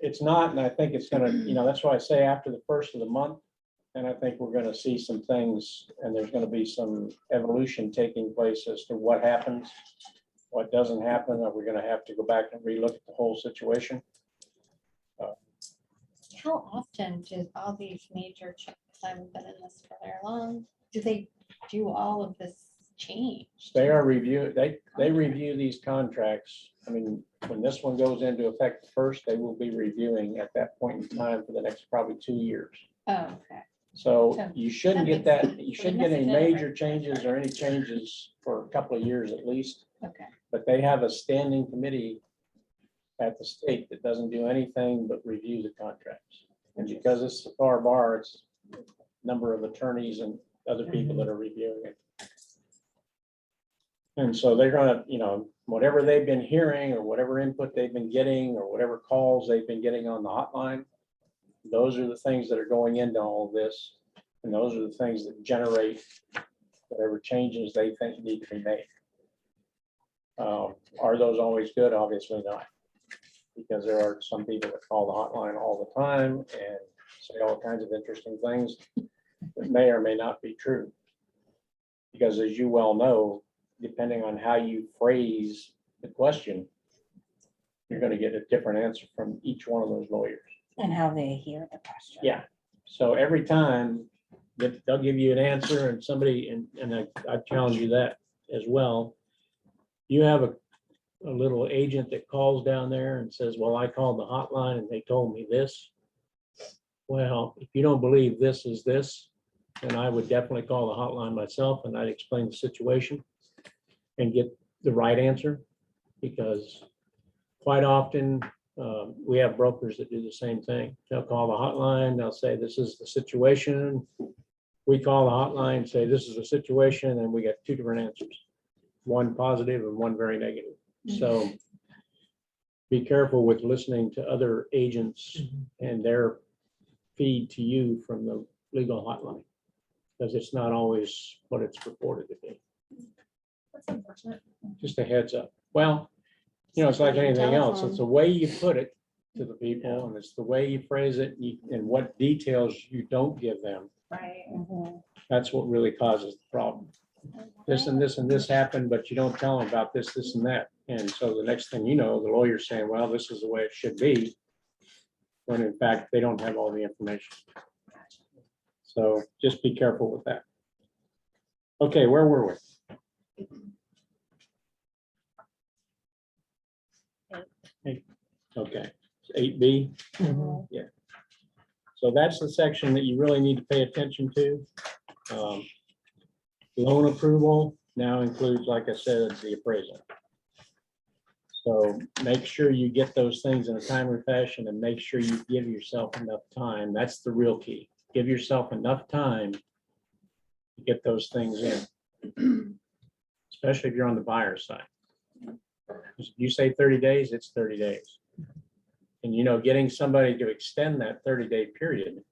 it's not, and I think it's gonna, that's why I say after the first of the month. And I think we're gonna see some things, and there's gonna be some evolution taking place as to what happens, what doesn't happen. Are we gonna have to go back and relook at the whole situation? How often do all these major checks, I haven't been in this for very long, do they do all of this change? They are review, they review these contracts. I mean, when this one goes into effect first, they will be reviewing at that point in time for the next probably 2 years. Oh, okay. So So you shouldn't that get makes that, you so shouldn't we get any must have done it major right. changes or any changes for a couple of years at least. Okay. But they have a standing committee at the state that doesn't do anything but review the contracts. And because it's the FAR bar, it's a number of attorneys and other people that are reviewing it. And so they're gonna, whatever they've been hearing or whatever input they've been getting or whatever calls they've been getting on the hotline, those are the things that are going into all of this. And those are the things that generate whatever changes they think need to be made. Are those always good? Obviously not. Because there are some people that call the hotline all the time and say all kinds of interesting things that may or may not be true. Because as you well know, depending on how you phrase the question, you're going to get a different answer from each one of those lawyers. And how they hear the question. Yeah. So every time that they'll give you an answer and somebody, and I challenge you that as well. You have a little agent that calls down there and says, well, I called the hotline and they told me this. Well, if you don't believe this is this, then I would definitely call the hotline myself and I'd explain the situation and get the right answer. Because quite often, we have brokers that do the same thing. They'll call the hotline, they'll say, this is the situation. We call the hotline, say, this is the situation, and we get 2 different answers. One positive and one very negative. So be careful with listening to other agents and their feed to you from the legal hotline. Because it's not always what it's reported to be. That's unfortunate. Just a heads up. Well, it's like anything else. It's the way you put it to the people and it's the way you phrase it and what details you don't give them. Right. That's what really causes the problem. This and this and this happened, but you don't tell them about this, this and that. And so the next thing you know, the lawyer's saying, well, this is the way it should be. When in fact, they don't have all the information. So just be careful with that. Okay, where were we? Okay, 8B. Yeah. So that's the section that you really need to pay attention to. Loan approval now includes, like I said, the appraisal. So make sure you get those things in a timely fashion and make sure you give yourself enough time. That's the real key. Give yourself enough time to get those things in, especially if you're on the buyer side. If you say 30 days, it's 30 days. And getting somebody to extend that 30-day period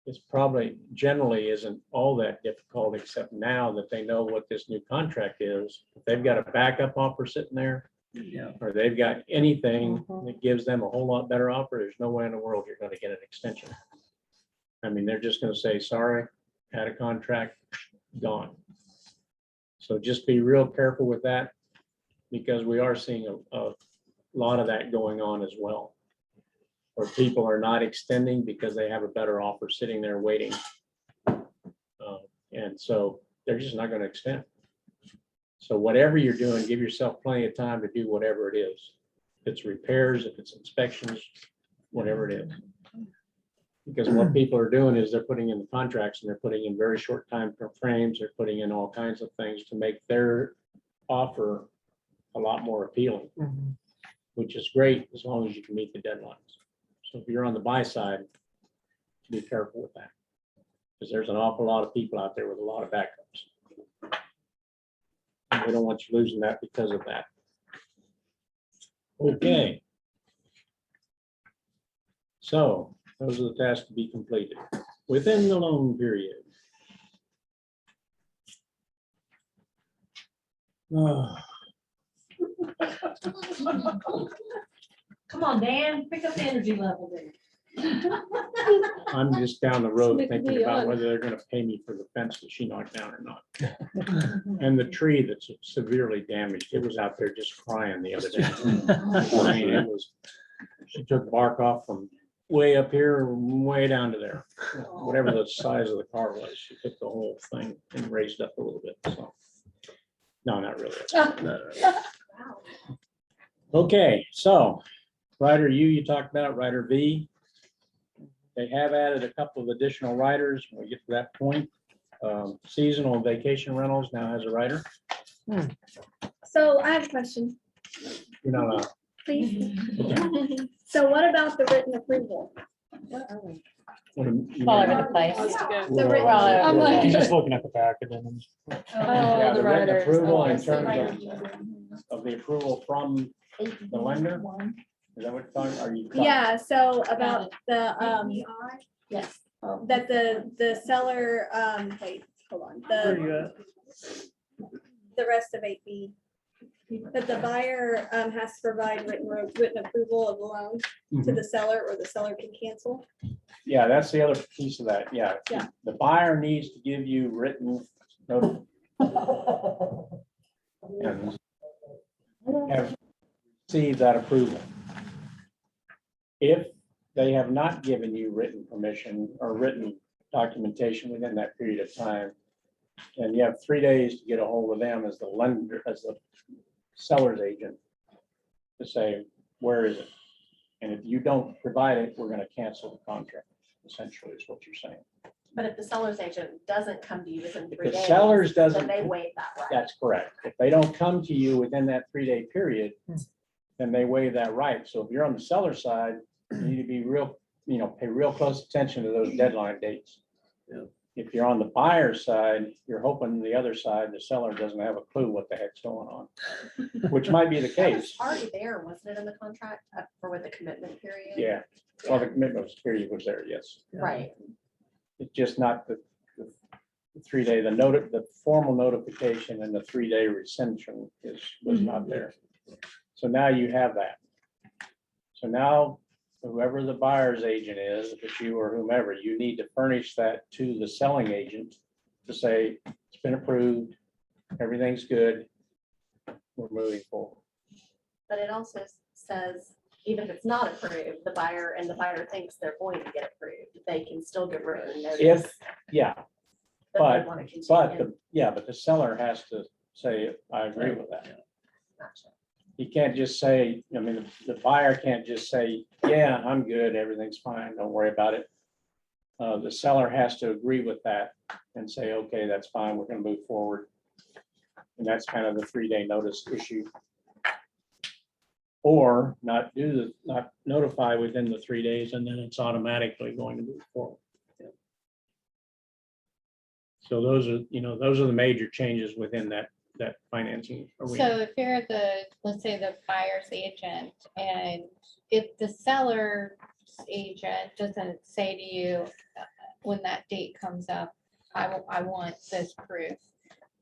is probably generally isn't all that difficult, except now that they know what this new contract is. If they've got a backup offer sitting there, or they've got anything that gives them a whole lot better offer, there's no way in the world you're going to get an extension. I mean, they're just going to say, sorry, had a contract, gone. So just be real careful with that, because we are seeing a lot of that going on as well, where people are not extending because they have a better offer sitting there waiting. And so they're just not going to extend. So whatever you're doing, give yourself plenty of time to do whatever it is. If it's repairs, if it's inspections, whatever it is. Because what people are doing is they're putting in the contracts and they're putting in very short time frames. They're putting in all kinds of things to make their offer a lot more appealing, which is great as long as you can meet the deadlines. So if you're on the buy side, be careful with that, because there's an awful lot of people out there with a lot of backups. And we don't want you losing that because of that. Okay. So those are the tasks to be completed within the loan period. Come on, Dan, pick up the energy level there. I'm just down the road Make thinking me about on. whether they're gonna pay me for the fence that she knocked down or not. And the tree that's severely damaged, it was out there just crying the other day. I mean, it was, she took bark off from way up here, way down to there. Whatever the size of the car was, she took the whole thing and raised up a little bit, so. No, not really. Wow. Okay, so rider U, you talked about rider V. They have added a couple of additional riders when we get to that point. Seasonal and vacation rentals now has a rider. So I have a question, You know, please. So what about the written approval? what do you All mean? over the place. The written- I'm like- He's just looking at the back and then. Oh, Yeah, the the written riders. approval in Okay. terms of the approval from the lender. Is that what you're talking, are you? talking- Yeah, so about the, Yes. that the seller, wait, hold on, the rest of 8B. That the buyer, has to provide written approval of the loan to the seller, or the seller can cancel. Yeah, that's the other piece of that, yeah. Yeah. The buyer needs to give you written notice. And have received that approval. If they have not given you written permission or written documentation within that period of time, and you have 3 days to get a hold of them as the lender, as the seller's agent, to say, where is it? And if you don't provide it, we're gonna cancel the contract, essentially is what you're saying. But if the seller's agent doesn't come to you within If 3 the days, sellers then doesn't, they waive that right. that's correct. If they don't come to you within that 3-day period, then they waive that right. So if you're on the seller side, you need to be real, pay real close attention to those deadline dates. Yeah. If you're on the buyer side, you're hoping the other side, the seller doesn't have a clue what the heck's going on, which might be the That was case. already there, wasn't it, in the contract for with the commitment period? Yeah, well, the commitment period was there, yes. Right. It's just not the 3-day, the formal notification and the 3-day rescission was not there. So now you have that. So now whoever the buyer's agent is, if it's you or whomever, you need to furnish that to the selling agent to say, it's been approved, everything's good, we're moving forward. But it also says, even if it's not approved, the buyer thinks they're going to get approved, they can still give written notice. If, yeah, that but- they want to but continue. but the seller has to say, I agree with that. Gotcha. He can't just say, the buyer can't just say, yeah, I'm good, everything's fine, don't worry about it. The seller has to agree with that and say, okay, that's fine, we're gonna move forward. And that's kind of the 3-day notice issue. Or not notify within the 3 days, and then it's automatically going to move forward. So those are the major changes within that financing So arena. if you're let's say the buyer's agent, and if the seller's agent doesn't say to you, when that date comes up, I want this proof,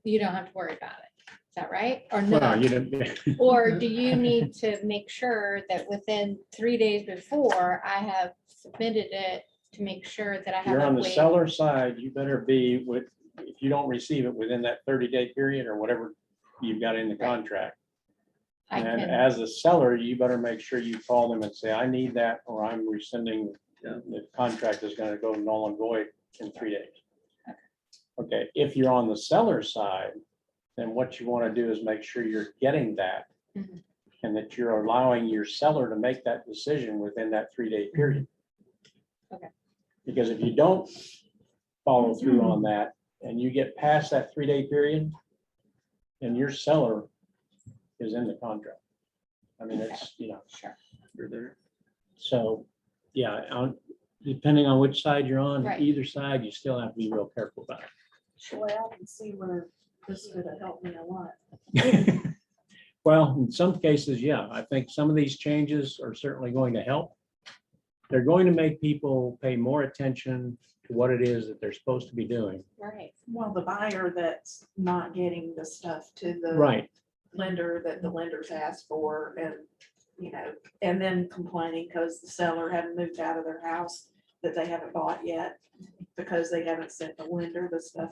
you don't have to worry about it. Is that right? Or Well, no? you didn't. Or do you need to make sure that within 3 days before I have submitted it to make sure that I If you're on haven't the waived? seller side, you better be if you don't receive it within that 30-day period or whatever you've got in the Right. contract. I And can, as a seller, you better make sure you call them and say, I need that, or I'm rescinding, the contract is gonna go null and void in 3 days. Okay, if you're on the seller side, then what you wanna do is make sure you're getting that. Mhm. And that you're allowing your seller to make that decision within that 3-day period. Okay. Because if you don't follow through on that, and you get past that 3-day period, then your seller is in the contract. I mean, it's, sure. You're there. so, depending on which side you're on, Right. either side, you still have to be real careful about Boy, I can see where this is gonna help me a lot. it. Well, in some cases, yeah, I think some of these changes are certainly going to help. They're going to make people pay more attention to what it is that they're supposed to be doing. Right. Well, the buyer that's not getting the stuff to the Right, lender that the lenders asked for, and you know, and then complaining because the seller hadn't moved out of their house that they haven't bought yet because they haven't sent the lender the stuff.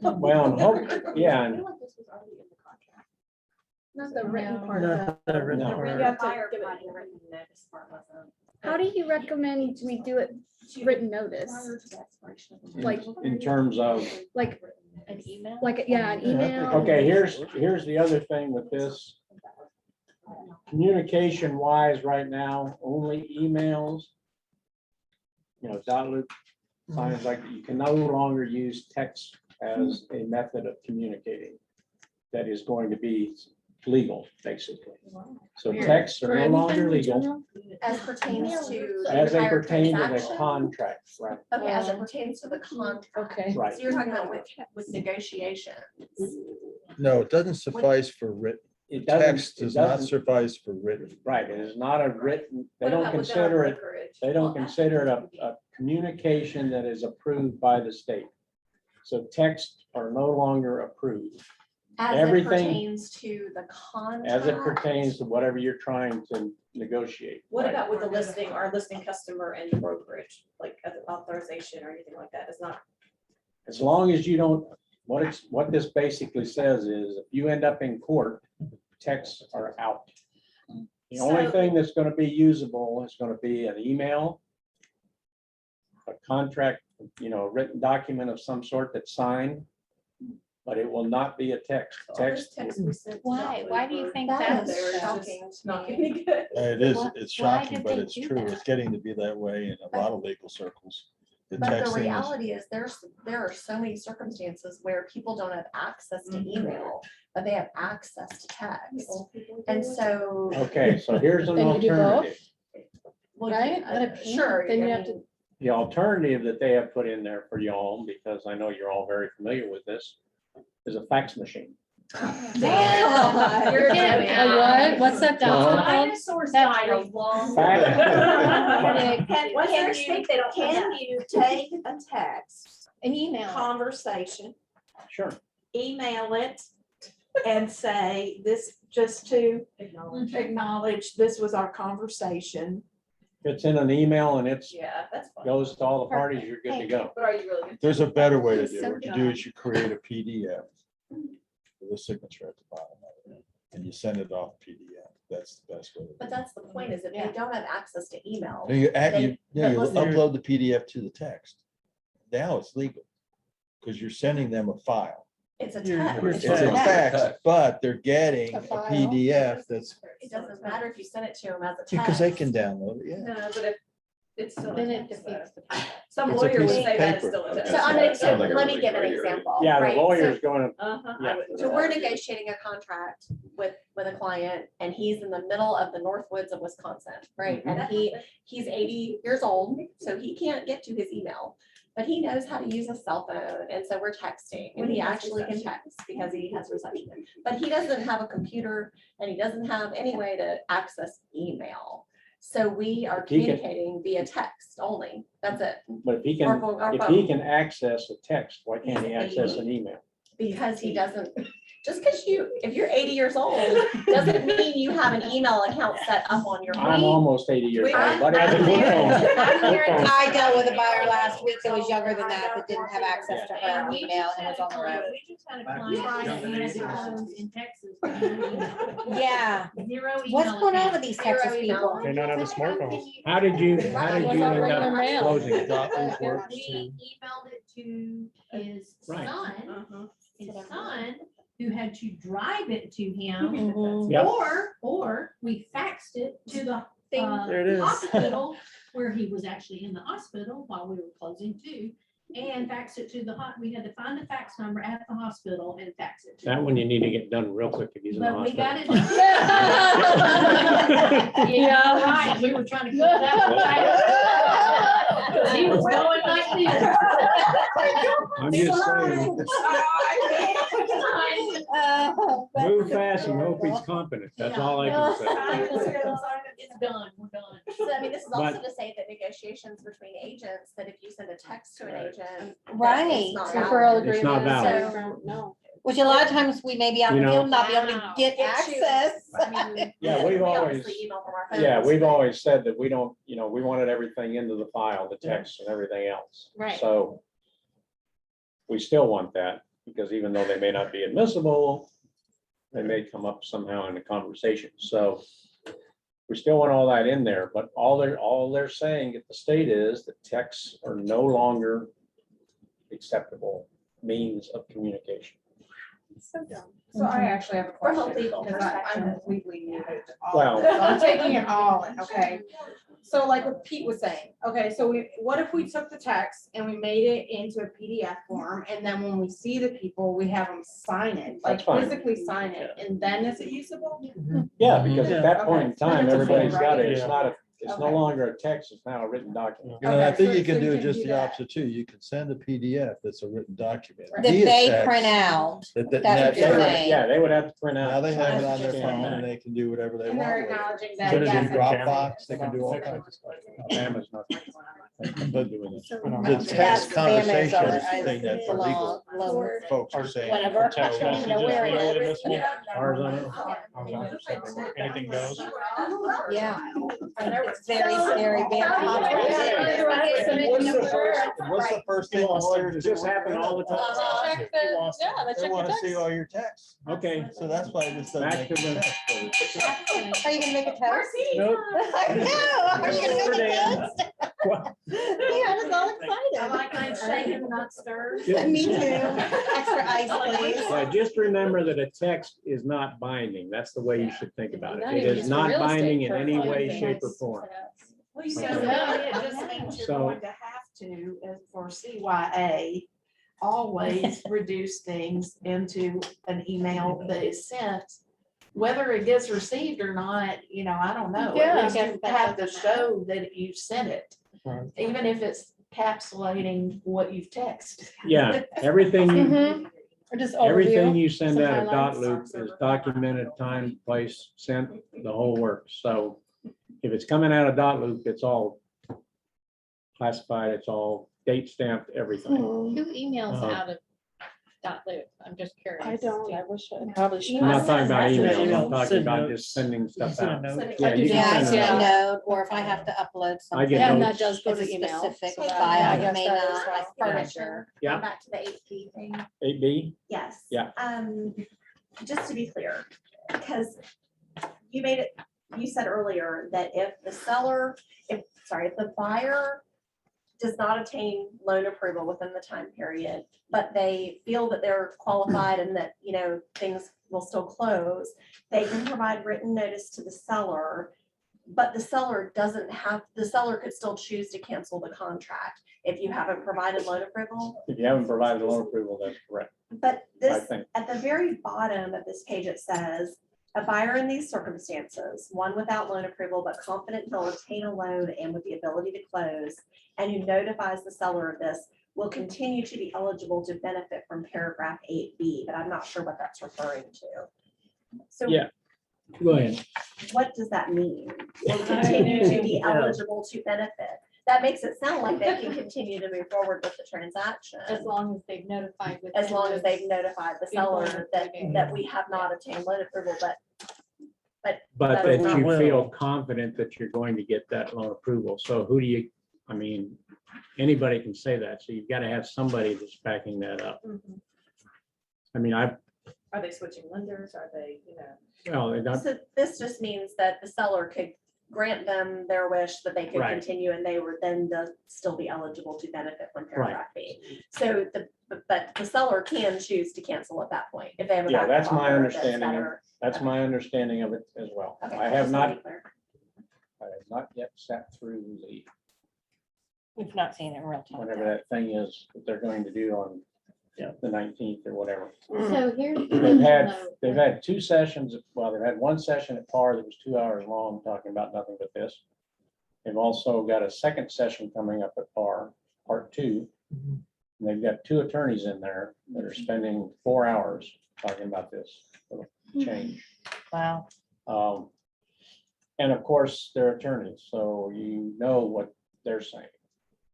Well, and hope, yeah, I and feel like this was already in the contract. Not the written No. part. No, the written No. part. You have to Fire give it- providing written notice part wasn't. How do you recommend we do it written notice? Prior to the expiration of the in- Like- in terms of, Like, An email? yeah, an email? okay, here's the other thing with this. Communication wise, right now, only emails. You know, dot loop signs like, you can no longer use text as a method of communicating. That is going to be legal, basically. So texts For are no longer anything in legal general? As pertains to. as they entire pertain to the transaction? contract, right? Okay, as it pertains to the contract. Okay. Right. So you're talking about with negotiations. No, it doesn't suffice for written. It doesn't, Text it does not doesn't, suffice for written. right, it is not a written, they What don't about within our consider it, brokerage? they don't consider it a communication that is approved by the state. So texts are no longer approved, As it Everything- pertains to the contract. as it pertains to whatever you're trying to negotiate. What right? about with the listing, our listing customer and the brokerage, like authorization or anything like that? It's not. As long as you don't, what this basically says is, if you end up in court, texts are out. The only So- thing that's gonna be usable is gonna be an email, a contract, you know, a written document of some sort that's signed, but it will not be a text. Text, Why do you think That that's is so? shocking to Not me. getting good. It is, Why- it's why shocking, did but they it's do true. that? It's getting to be that way in a lot of legal circles. The But the texting is, reality is there are so many circumstances where people don't have access to email, but they have access to text. And so, okay, so here's an Then you do both? alternative. well, Right? yeah, Let it be. sure. Then you I have mean, to, The alternative that they have put in there for y'all, because I know you're all very familiar with this, is a fax machine. Man, You're kidding me. a what? What's that Uh-huh. document called? Dinosaurs That's died a really- long. Fax- Can Once they're can extinct, they don't come can back. you take a text, An email. conversation, Sure, email it, and say this, just to acknowledge this was our conversation? it's in an email and it's, Yeah, that's fine. goes to all the parties, you're good to go. But are you really? gonna- there's a better way to It's do it. so What you do is you create a PDF with a signature at the bottom of it, and you send it off PDF. That's the best way. to do But it. that's the point, is if Yeah. they don't have access to email, No, you add, They- you, no, but you listen- upload the PDF to the text. Now it's legal, because you're sending them a file. it's a You're- text. you're It's It's a a text. text, but they're getting A a file. PDF that's, It doesn't matter if you send it to them as a text. because they can download it, yeah. No, but if it's still. a Then it text, defeats though. the purpose. Some It's a lawyer would piece of say that is paper. still a Okay. text. So I'm gonna, Sounds like a let me really give an great area. example. Yeah, the right? So- lawyer's gonna, Uh-huh, Yeah. I would. So we're negotiating a contract with a client and he's in the middle of the north woods of Wisconsin, right? And he's 80 years old, so he can't get to his email. But he knows how to use a cell phone, and so we're texting, and When he he has actually can reception. text because he has reception. But he doesn't have a computer and he doesn't have any way to access email. So we are If he can- communicating via text only, that's it. but if he Or can, phone- or if he phone. can access a text, why can't he He's access 80. an email? Because he doesn't, just because if you're 80 years old, doesn't mean you have an email account set up on your I'm phone. almost 80 years We- old, but I I'm can look here- on. I'm here to- I dealt with a buyer last week that was younger than that didn't have access to her email and was on the road. We just had a client that answered phones in Texas. Yeah. Zero email. What's going on account. with these Texas people? They not have a smartphone. How did you end Regular up mail. closing it? Doctors works We too. emailed it to his Right. son, who had to drive it to him. Mhm. Yep. Or we faxed it to the There it is. hospital where he was actually in the hospital while we were closing too. And faxed it to we had to find the fax number at the hospital and fax it to That him. one you need to get done real quick if he's in the But we got hospital. it. Yeah. Right, we were trying to keep that one. Because he was going like this. I'm just saying, move fast and hope he's competent. That's all I can say. it's done, we're done. So I mean, this is also But- to say that negotiations between agents, that if you send a text to an agent. that Right. it's not Referral valid. It's not agreement. valid. No. Which a lot of times we may be out in You the know- field, not be able to Wow. get It chooses. access. I mean, Yeah, we've we always, obviously email from our phones. yeah, we've always said that we don't, we wanted everything into the file, the text and everything else. Right. So we still want that, because even though they may not be admissible, they may come up somehow in the conversation. So we still want all that in there, but all they're saying at the state is that texts are no longer acceptable means of communication. So dumb. So I actually have a From a question, legal because I'm perspective. completely new to all Well- of this. I'm taking it all in, okay? So like what Pete was saying, okay, so what if we took the text and we made it into a PDF form, and then when we see the people, we have them sign it, like That's fine. physically sign it, and then is it usable? Yeah, because at that point in time, Okay. everybody's got it. It's Yeah. not it's no Okay. longer a text, it's now a written document. You know, and I Okay, think so- you can so you do can just do the that. opposite too. You can send a PDF that's a written document. That via they text, print out. that- That's that- what you're They would- saying. Yeah, they would have to print out. Now they have it on their Scan phone back. and they can do whatever they And they're want with it. acknowledging Put that, it in yes, it's Dropbox, they can do all kinds of stuff. Amazon. But Doing it. So the That's text Spam conversation is is over- the thing that the legal Long- folks are saying. Whatever. Text I don't even know messages where it legally is. admissible? Ours, I know. Anything goes? Yeah. It's very scary, very complicated. What's the first thing lawyers Does do? this happen all the time? Check the- yeah, let's They check the want to text. see all your texts. Okay, So that's why this doesn't back make to sense. Are you gonna make a toast? nope. I know. Are you gonna make a toast? Well, Yeah, I'm all I excited. like mine shaken, not stirred. Me too. Extra ice, please. Yeah, just remember that a text is not binding. That's the way you should think about it. Not It even is just for not real estate binding in any purposes. way, shape, or form. Well, you Okay. know, it just means you're So- going to have to, for CYA, always reduce things into an email that is sent. Whether it gets received or not, I don't know. Yeah, I At least guess you that have to doesn't matter. show that you sent it, Right. even if it's encapsulating what you've texted. Yeah, everything, Mhm. Or just everything overview. you send some out of dot highlights. loop is documented, time, place, sent, the whole works. So if it's coming out of dot loop, it's all classified, it's all date stamped, everything. Who emails Uh-huh. out of dot loop? I'm just curious. I don't, I wish I probably should. I'm not talking about Send emails, I'm emails. talking Send about notes. just sending stuff Send a out. note. Yeah, you Yeah, I can send send a it out. note, or if I have to upload I something. get And notes. that does go It's to a email. specific Okay. I file, guess may that is not, like fine. furniture. Yeah. Going back to the 8B thing. 8B, Yes. Yeah. Just to be clear, because you said earlier that if the buyer does not obtain loan approval within the time period, but they feel that they're qualified and that, things will still close, they can provide written notice to the seller, but the seller could still choose to cancel the contract if you haven't provided loan approval. if you haven't provided loan approval, that's correct, But I this, think. at the very bottom of this page, it says, a buyer in these circumstances, one without loan approval but confident he'll obtain a loan and with the ability to close, and who notifies the seller of this, will continue to be eligible to benefit from paragraph 8B, but I'm not sure what that's referring to. So Yeah. Go ahead. what does that mean? Will continue to be eligible to benefit? That makes it sound like they can continue to move forward with the transaction. As long as they've notified. As within long as they've those- notified the Before seller the that, 3 days. that we have not obtained loan approval, but But But that not you will. feel confident that you're going to get that loan approval. So who do you, anybody can say that. So you've got to have somebody that's backing that up. I mean, Are they switching lenders? Are they, well, they're not, so this just means that the seller could grant them their wish that they could Right. continue and they were then still be eligible to benefit from paragraph B. So but the seller can choose to cancel at that point if they have a. Yeah, that's backup my offer that's understanding of better. that's my understanding of it as well. Okay, I just have wanna be not, clear. I have not yet sat through the, We've not seen it in real time. whatever that thing is that they're going to do on the 19th or whatever. So here's. They've had two sessions, well, they've had one session at PAR that was 2 hours long, talking about nothing but this. They've also got a second session coming up at PAR, part 2. And they've got 2 attorneys in there that are spending 4 hours talking about this little change. Wow. And of course, they're attorneys, so you know what they're saying.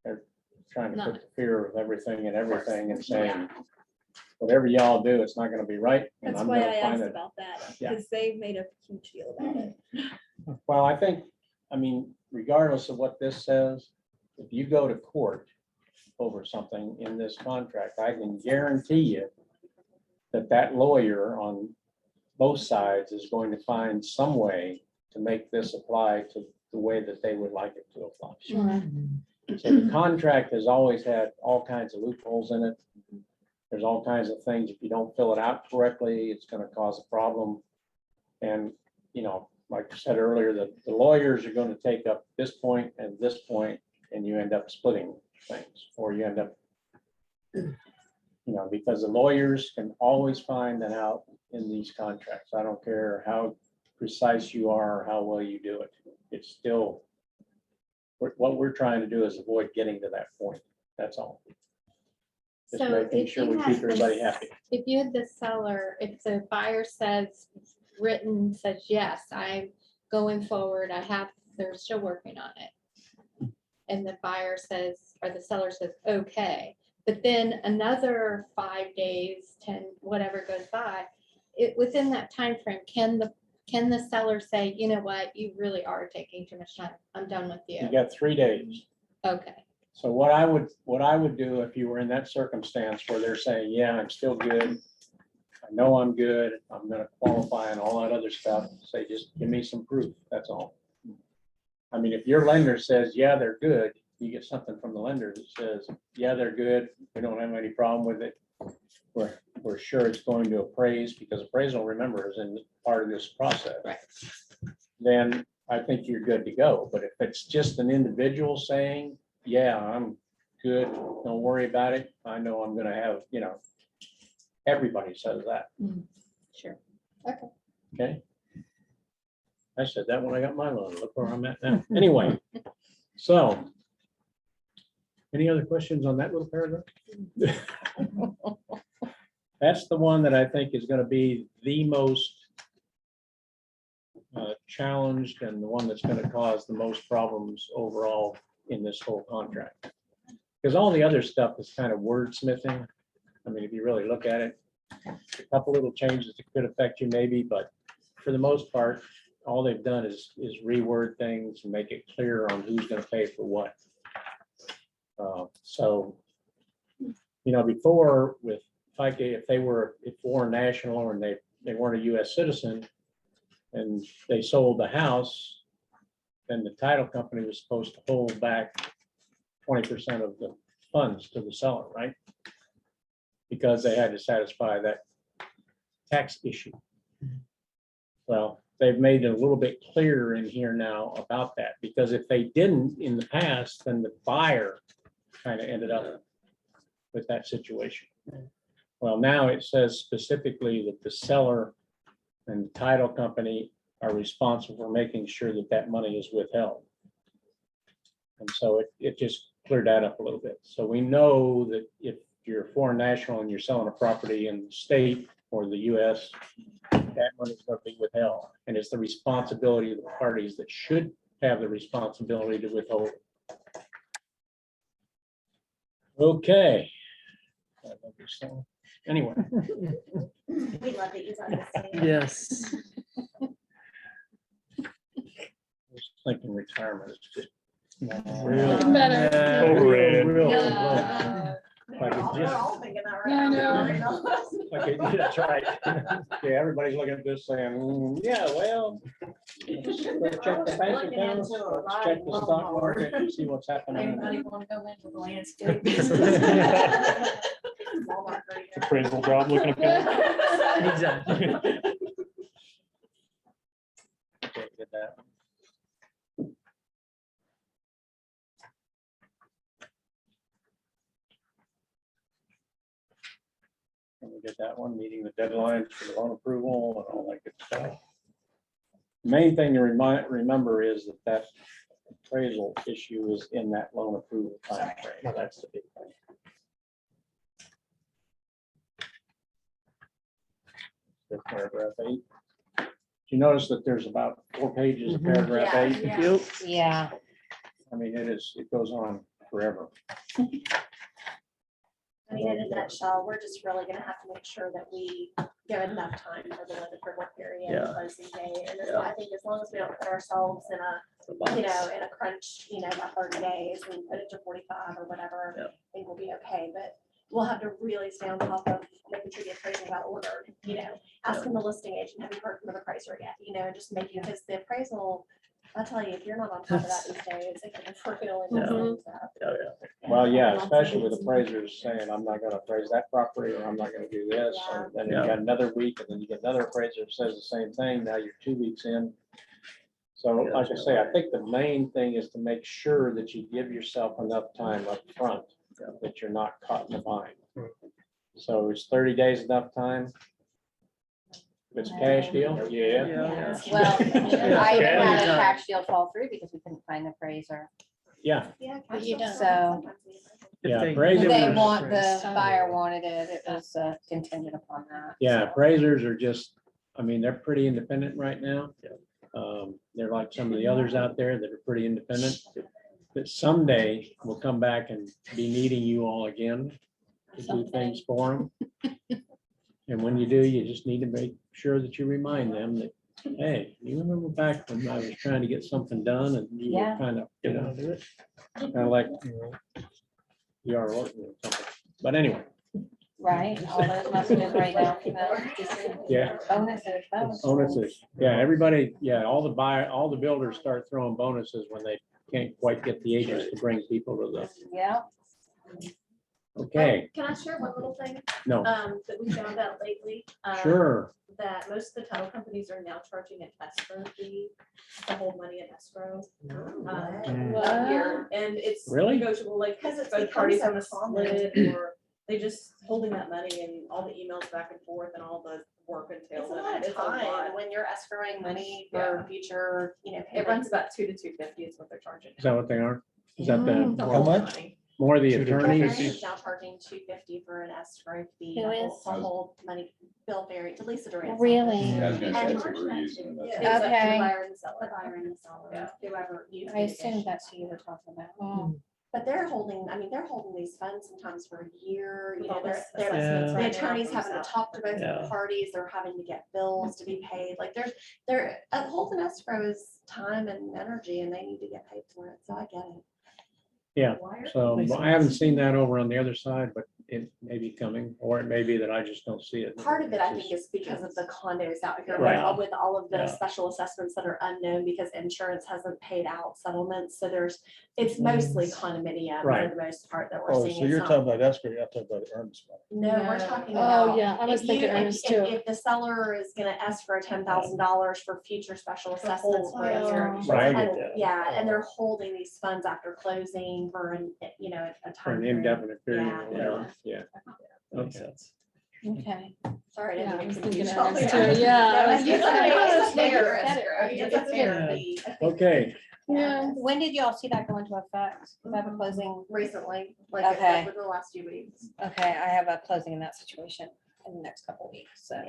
They're trying to put the fear of everything and saying, whatever y'all do, it's not gonna be right. and That's I'm why gonna I find asked it. about that, Yeah. because they made a huge deal about it. Well, I think, I mean, regardless of what this says, if you go to court over something in this contract, I can guarantee you that that lawyer on both sides is going to find some way to make this apply to the way that they would like it to apply. So the contract has always had all kinds of loopholes in it. There's all kinds of things, if you don't fill it out correctly, it's gonna cause a problem. And, you know, like I said earlier, the lawyers are gonna take up this point and this point, and you end up splitting things, or you end up, you know, because the lawyers can always find an out in these contracts. I don't care how precise you are, or how well you do it. It's still, what we're trying to do is avoid getting to that point. That's all. Just So making if sure you we have keep everybody this- happy. If you had the seller, if the buyer says, written says, yes, I'm going forward, they're still working on it. And the buyer says, or the seller says, okay, but then another 5 days, 10, whatever goes by, within that time frame, can the seller say, you know what, you really are taking too much time, I'm done with You you? got 3 days. Okay, So what I would do if you were in that circumstance where they're saying, yeah, I'm still good. I know I'm good. I'm gonna qualify and all that other stuff. Say, just give me some proof. That's all. I mean, if your lender says, yeah, they're good, you get something from the lender that says, yeah, they're good. We don't have any problem with it. We're sure it's going to appraise, because appraisal, remember, is in part of this process. Right. Then I think you're good to go. But if it's just an individual saying, yeah, I'm good, don't worry about it, I know I'm gonna have, you know, everybody says that, sure. okay? I said that when I got my loan. Look where I'm at now. Anyway, so any other questions on that little paragraph? That's the one that I think is gonna be the most challenged, and the one that's gonna cause the most problems overall in this whole contract. Because all the other stuff is kind of wordsmithing. I mean, if you really look at it, a couple little changes that could affect you maybe, but for the most part, all they've done is reword things and make it clear on who's gonna pay for what. So, you know, before with FICA, if they were a foreign national and they weren't a US citizen and they sold the house, then the title company was supposed to hold back 20% of the funds to the seller, right? Because they had to satisfy that tax issue. Well, they've made it a little bit clearer in here now about that, because if they didn't in the past, then the buyer kind of ended up with that situation. Well, now it says specifically that the seller and the title company are responsible for making sure that that money is withheld. And so it just cleared that up a little bit. So we know that if you're a foreign national and you're selling a property in the state or the US, that money is going to be withheld. And it's the responsibility of the parties that should have the responsibility to withhold. Okay. Anyway. We love that you understand. Yes. I was thinking retirement is just. Better. Overrated. Real low. Yeah. Like it We're just- all thinking that Yeah, I right know. now. like it- That's right. Yeah, everybody's looking at this saying, yeah, well. Let's check the bank Looking accounts, into a let's check the lot stock more. market and see what's happening. Anybody want to go into the landscape? Walmart right now. Appraisal job looking at. Exactly. Okay, get that. And we get that one, meeting the deadlines for the loan approval and all that good stuff. Main thing to remember is that that appraisal issue is in that loan approval timeframe. That's the big thing. Paragraph 8. you notice that there's about 4 pages of paragraph Yeah, 8? yeah. Yep. Yeah, I mean, it goes on forever. I mean, in a nutshell, we're just really gonna have to make sure that we give enough time for the limit for what period, Yeah. closing day. And Yeah. I think as long as we don't put ourselves in a, you know, in a crunch, you know, about 30 days and put it to 45 or whatever, Yeah. I think we'll be okay. But we'll have to really stay on top of making sure the appraisal got ordered, you know, asking the listing agent, have you heard from the appraiser yet? You know, just making, because the appraisal, I'll tell you, if you're not on top of that these days, it can really mess Yeah. things up. Oh, yeah. Well, yeah, especially with appraisers saying, I'm not gonna appraise that property, or I'm not gonna do this, and then you Yeah. got another week, and then you get another appraiser that says the same thing, now you're 2 weeks in. So like I say, I think the main thing is to make sure that you give yourself enough time up front, that you're not caught in a bind. So is 30 days enough time? If it's a cash deal, yeah. Yeah. well, I even Yeah. had a cash deal fall through because we couldn't find an appraiser. Yeah, Yeah. But you don't. So yeah, If appraisers. they want, the So- buyer wanted it, it was contingent upon that. Yeah, so. appraisers are just, I mean, they're pretty independent right now. Yeah. They're like some of the others out there that are pretty independent. But someday we'll come back and be needing you all again to do things for them. And when you do, you just need to make sure that you remind them that, hey, you remember back when I was trying to get something done and you were Yeah. kind of, you know, kind of like you are working or something. But anyway, Right, all those messages right now. for them. yeah. Bonuses, bonuses. Bonuses, yeah, everybody, yeah, all the builders start throwing bonuses when they can't quite get the agents to bring people to the, Yeah, okay, Can I share one little thing, no, that we found out lately? sure, That most of the title companies are now charging an escrow fee to hold money in escrow. Here, and it's Really? negotiable, like, Because it's both parties become have a so common. split, or they just holding that money and all the emails back and forth and all the work It's entailed. a in lot it. of It's a lot. time when you're escrowing money for Yeah. future, you know, It payment. runs about $2 to $250 is what they're charging. is that what they are? Is that To the, hold much? money. more of the Two to attorneys? Barry is now charging $250 for an escrow fee. Who to is? hold money, Bill Berry, to Lisa Durant. Really? Yeah, I was gonna say, And- that's what we're using. That's- It's up to the Okay. buyer and the The seller. buyer and the seller, Yeah. whoever. you I assumed that's who you were talking about. But they're holding, I mean, they're holding these funds sometimes for a year, you With know, all this they're, assessments the right now attorneys from having to South. talk to both of Yeah. the parties, they're having to get bills to be paid, like they're, holding escrow is time and energy and they need to get paid for it, so I get it. Yeah, so Makes I haven't seen that over on the other side, but it may be coming, or it may be that I just don't see it. Part of it, I think, is because of the condos out here, Right. with all of the Yeah. special assessments that are unknown because insurance hasn't paid out settlements, so it's mostly condominium for Right. the most part that we're Oh, seeing. so It's you're not- talking about escrow, you're not talking about earnest money. No, we're talking Oh, about. yeah, I was if thinking you- earnest if- too. If the seller is gonna ask for $10,000 for future special assessments for a year. Oh. Right, I get and- that. Yeah, and they're holding these funds after closing for an, you know, a For time. an period. indefinite period Yeah. or whatever, yeah. Makes Okay. sense. Okay. Sorry. Yeah, I didn't was mean to thinking confuse y'all earnest there. too, yeah. No, I was it's just a like, fair- oh, it's a fair it's escrow. It's a fair fee. Okay, Yeah. When did y'all see that go into effect? Do I have a closing? Recently, like Okay. within the last few weeks. Okay, I have a closing in that situation in the next couple of weeks, so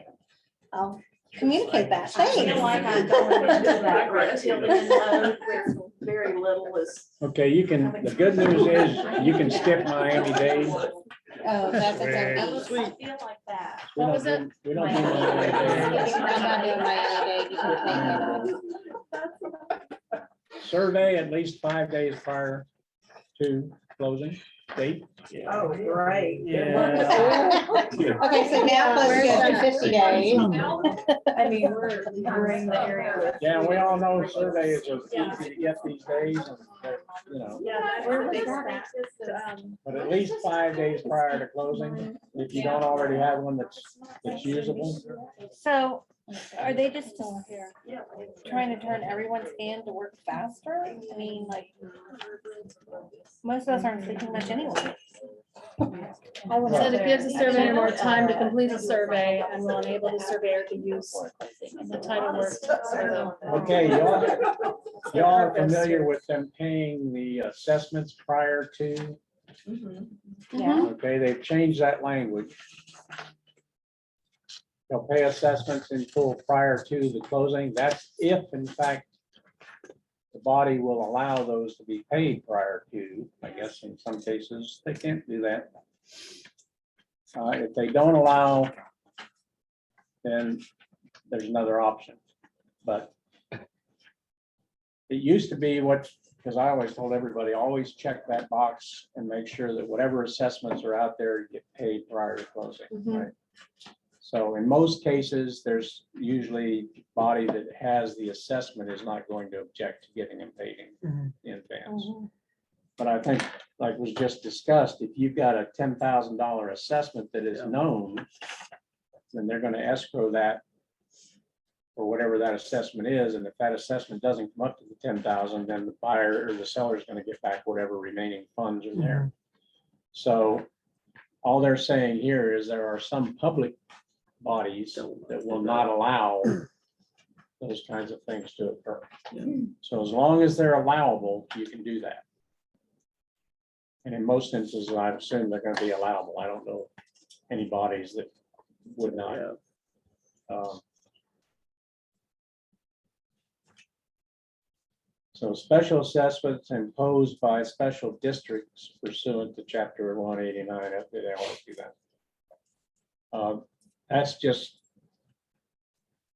I'll communicate that. I feel Thanks. like I'm going into that reptilian mode where very little is. okay, the good news is you can skip Miami-Dade. Oh, that's a I good. feel like that. We What don't was it? do- We don't do Miami-Dade. I'm not doing Miami-Dade. You can take it. Survey at least 5 days prior to closing date. Oh, great. Yeah. Okay, so now Where's let's go that? to 50 days. I mean, we're in the area with. Yeah, we all know survey is easy to get these days, and, you know, Yeah, Where that's was the that? big fact. but at least 5 days prior to closing, if you don't already have one that's usable. So are they just trying to turn everyone's hand to work faster? I mean, like, most of us aren't sleeping much anyway. I would Said it gives the surveyor more time to Uh, complete the survey and will enable the surveyor to use the title work. Okay, y'all are familiar with them paying the assessments prior to, Yeah. okay, they've changed that language. they'll pay assessments in full prior to the closing. That's if, in fact, the body will allow those to be paid prior to. I guess in some cases, they can't do that. If they don't allow, then there's another option. But it used to be because I always told everybody, always check that box and make sure that whatever assessments are out there get paid prior to closing, right? So in most cases, there's usually body that has the assessment is not going to object to getting them paid in advance. But I think, like was just discussed, if you've got a $10,000 assessment that is known, then they're going to escrow that or whatever that assessment is. And if that assessment doesn't come up to the 10,000, then the buyer or the seller is going to get back whatever remaining funds are there. So all they're saying here is there are some public bodies that will not allow those kinds of things to occur. So as long as they're allowable, you can do that. And in most instances, I assume they're going to be allowable. I don't know any bodies that would not. So special assessments imposed by special districts pursuant to Chapter 189, if they want to do that. That's just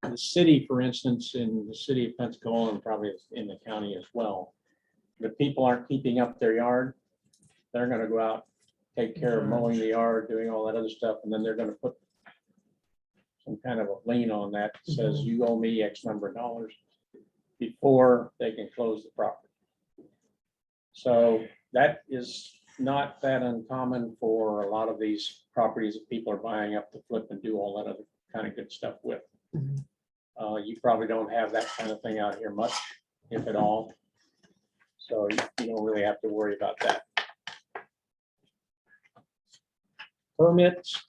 the city, for instance, in the city of Pensacola and probably in the county as well. If people aren't keeping up their yard, they're going to go out, take care of mowing the yard, doing all that other stuff, and then they're going to put some kind of a lien on that that says you owe me X number of dollars before they can close the property. So that is not that uncommon for a lot of these properties that people are buying up to flip and do all that other kind of good stuff with. You probably don't have that kind of thing out here much, if at all. So you don't really have to worry about that. Permits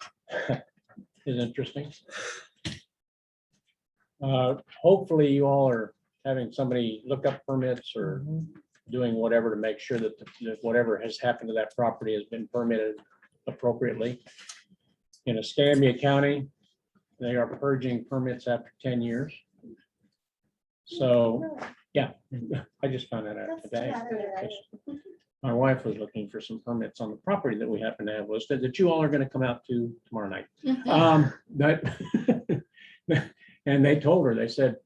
is interesting. Hopefully you all are having somebody look up permits or doing whatever to make sure that whatever has happened to that property has been permitted appropriately. In Escambia County, they are purging permits after 10 years. So, yeah, I just found that out today. My wife was looking for some permits on the property that we happen to have listed that you all are going to come out to tomorrow night. And they told her, they said,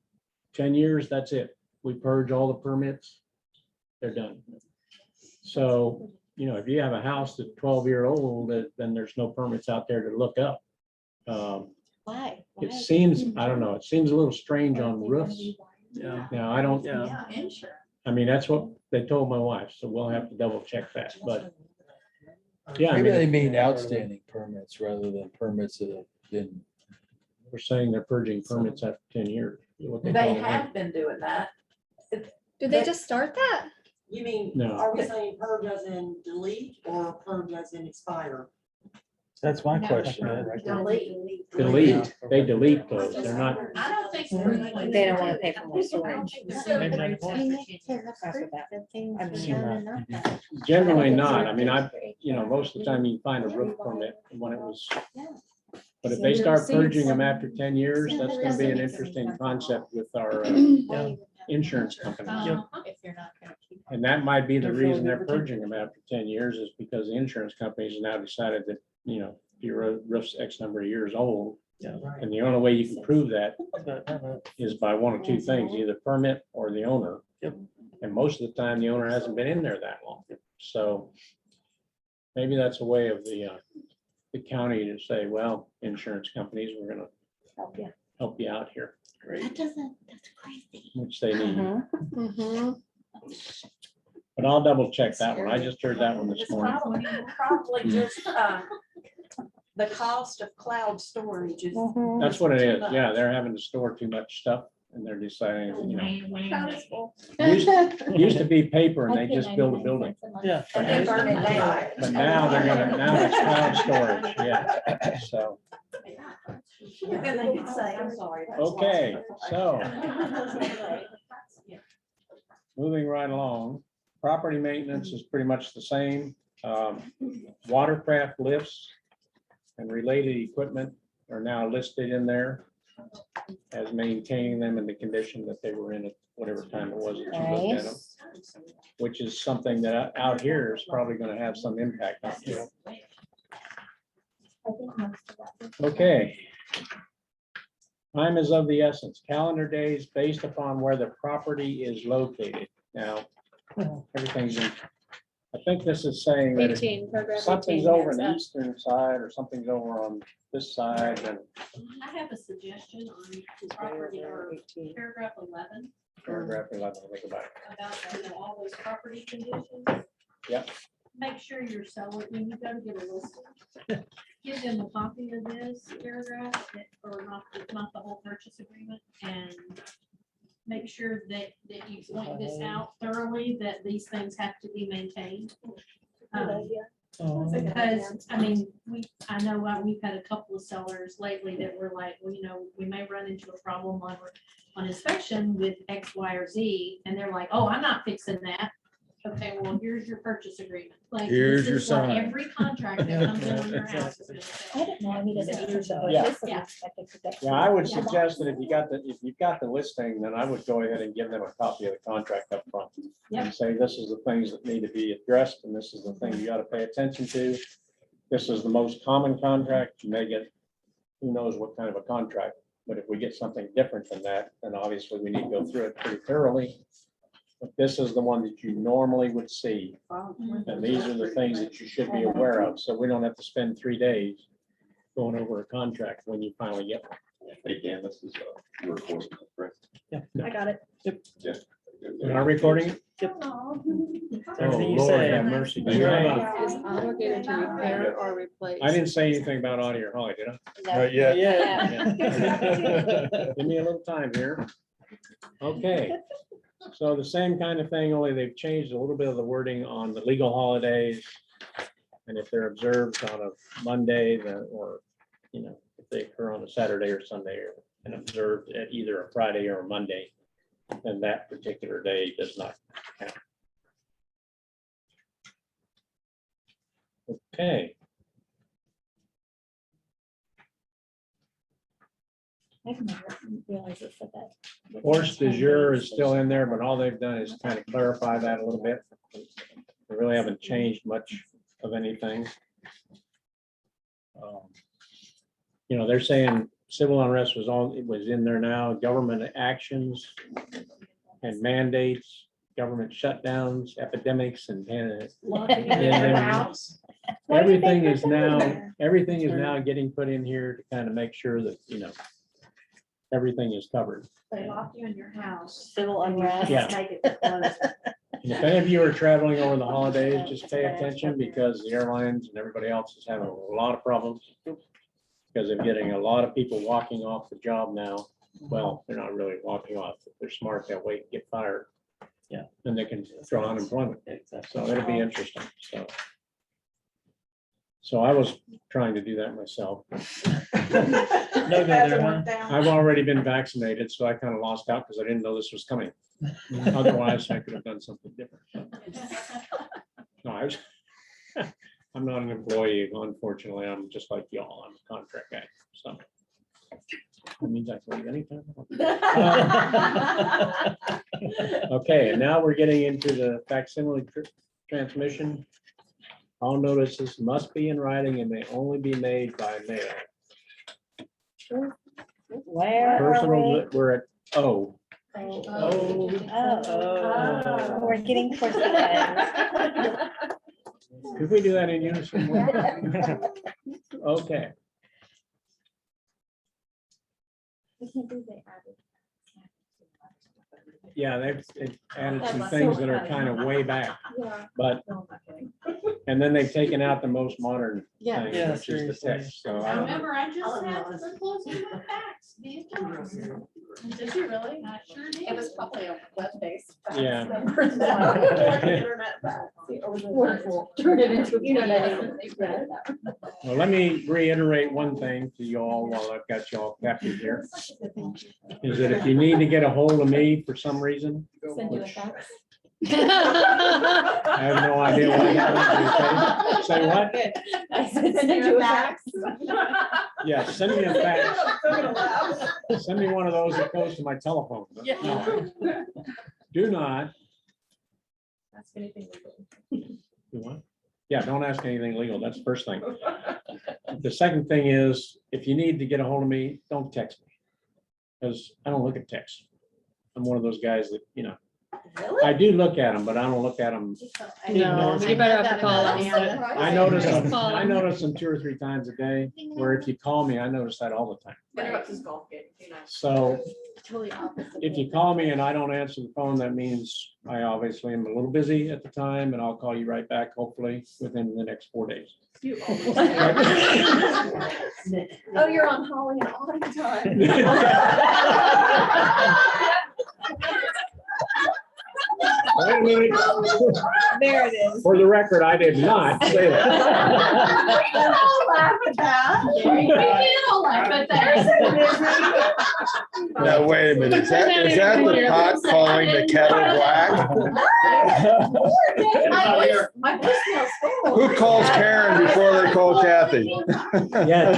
10 years, that's it. We purge all the permits, they're done. So, you know, if you have a house that's 12-year-old, then there's no permits out there to look up. Why? It seems, I don't know, it seems a little strange on roofs. Yeah. Now, I don't, Yeah. I mean, that's what they told my wife, so we'll have to double check that, but yeah, I Maybe they mean, mean outstanding permits rather than permits that have been. we're saying they're purging permits after 10 years. What they They call it. have been doing that. Did they just start that? You mean, No. are we saying purge as in delete or purge as in expire? That's my question. Delete. Delete, they delete those, they're not, I don't think. They don't wanna pay for more storage. generally not, I mean, most of the time you find a roof permit when it was. But if they start purging them after 10 years, that's gonna be an interesting concept with our insurance company. If you're not gonna keep. And that might be the reason they're purging them after 10 years is because the insurance companies have now decided that, you know, your roof's X number of years old. And the only way you can prove that is by one of two things, either permit or the owner. And most of the time, the owner hasn't been in there that long. So maybe that's a way of the county to say, well, insurance companies, we're gonna help you out here, That's crazy. which they need. But I'll double check that one. I just heard that one this It's morning. probably just, the cost of cloud storage is. That's what it is. Yeah, they're having to store too much stuff and they're deciding, you know, used to be paper and they just build a building. Yeah. And then burn it down. But now now it's cloud storage, yeah, so. And they could say, I'm sorry. that's Okay, lost. so moving right along, property maintenance is pretty much the same. Watercraft lifts and related equipment are now listed in there as maintaining them in the condition that they were in at whatever time it was that you looked at them, Nice. which is something that out here is probably going to have some impact on you. Okay. Time is of the essence. Calendar days based upon where the property is located. Now, everything's in, I think this is saying that if 18, paragraph something's 18, over on the that's eastern side or something's over on this side, then I have a suggestion on property or paragraph 11 paragraph 11, think about it. about all those property conditions. Yep. Make sure your seller, when you go to get a listing, give them a copy of this paragraph, or not the whole purchase agreement, and make sure that you point this out thoroughly, that these things have to be maintained. Because, I mean, I know we've had a couple of sellers lately that were like, well, we may run into a problem on inspection with X, Y, or Z, and they're like, oh, I'm not fixing that. Okay, well, here's your purchase agreement. Like, Here's this your is what sign. Every contract that comes in on your house is gonna I say. didn't know I needed a picture though. Yeah. This is Yeah. expected to Yeah, I would suggest that if you've got the listing, then I would go ahead and give them a copy of the contract up front. And say, this is the things that need to be addressed, and this is the thing you gotta pay attention to. This is the most common contract. You may get, who knows what kind of a contract, but if we get something different than that, then obviously we need to go through it pretty thoroughly. But this is the one that you normally would see, and these are the things that you should be aware of, so we don't have to spend 3 days going over a contract when you finally get one. Hey, Dan, this is your recording, correct? I got it. Am I recording it? Oh, Everything you Lord, say. have mercy. You're I is obligated to repair or replace. didn't say anything about Audie or Holly, did I? Right, yeah. Give me a little time here. Okay. So the same kind of thing, only they've changed a little bit of the wording on the legal holidays. And if they're observed on a Monday, or, if they occur on a Saturday or Sunday, and observed at either a Friday or a Monday, then that particular day does not count. Okay. I didn't realize it said that. Force de jure is still in there, but all they've done is kind of clarify that a little bit. They really haven't changed much of anything. They're saying civil unrest it was in there now, government actions and mandates, government shutdowns, epidemics, and Locking in your house. Why did they everything put is that in now, there? everything is now getting put in here to kind of make sure that, everything is covered. They lock you in your house. Civil unrest. Yeah. Make it close. And if any of you are traveling over the holidays, just pay attention, because the airlines and everybody else is having a lot of problems. Because they're getting a lot of people walking off the job now. Well, they're not really walking off. If they're smart, they'll wait and get fired. Yeah. Then they can draw unemployment. So it'll be interesting, So I was trying to do that myself. No, there, huh? I've already been vaccinated, so I kind of lost out because I didn't know this was coming. Otherwise, I could have done something different. No, I'm not an employee, unfortunately. I'm just like y'all. I'm a contract guy, so. That means I can leave anytime. Okay, and now we're getting into the facsimile transmission. All notices must be in writing and may only be made by mail. Where are Personal, we? we're at O. Oh, we're getting towards the end. Could we do that in unison? Okay, yeah, they've added some things that are kind of way back, but, and then they've taken out the most modern Yeah. thing, Yeah, which is the seriously. text, so. I remember I just had the closing of facts. Did you really? I sure did. It was probably a web-based. fax Yeah. number. Internet fax. Turn it into. Well, let me reiterate one thing to you all while I've got you all captured here, is that if you need to get a hold of me for some reason, Send you a which fax. I have no idea what you're going to say. Say what? I said, send you a fax. Yeah, send me a fax. Send me one of those that goes to my telephone. No. Do not. Ask anything legal. Do what? Yeah, don't ask anything legal. That's the first thing. The second thing is, if you need to get a hold of me, don't text me. Because I don't look at texts. I'm one of those guys that, you know, I do look at them, but I don't look at them. No, you better have to call us. I notice Just them, call I them. notice them 2 or 3 times a day, where if you call me, I notice that all the time. Interrupts his golf game, you know. So Totally opposite. if you call me and I don't answer the phone, that means I obviously am a little busy at the time, and I'll call you right back, hopefully within the next 4 days. You always say. Oh, you're on Holly and Autumn time. Wait a minute. There it is. For the record, I did not say that. Laugh at that. We can all laugh at that. Now, wait a minute, is that the pot calling the kettle black? My voicemail's full. Who calls Karen before they call Kathy? Yeah,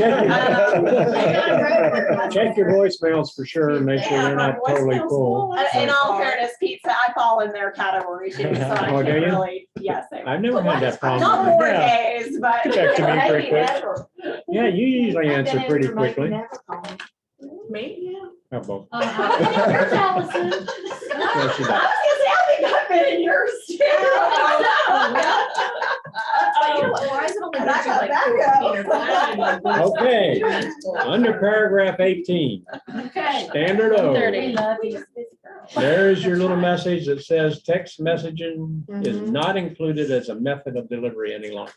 check your voicemails for sure and make sure Yeah, they're my not totally voicemail's full. In all fairness, pizza, I fall in their category too, so I Oh, can't do you? really, yes. I've never had that problem. Not 4 Yeah. days, but. Get back to me pretty quick. Never. Yeah, you usually answer pretty quickly. Me? How about- Here's Allison. Yeah, she does. I was gonna say, I think I've been in yours too. You know what, why is it only Back you up, like back 14 or 15? Okay, under paragraph 18, Okay. standard O. 30. There's your little message that says text messaging is Mhm. not included as a method of delivery any longer.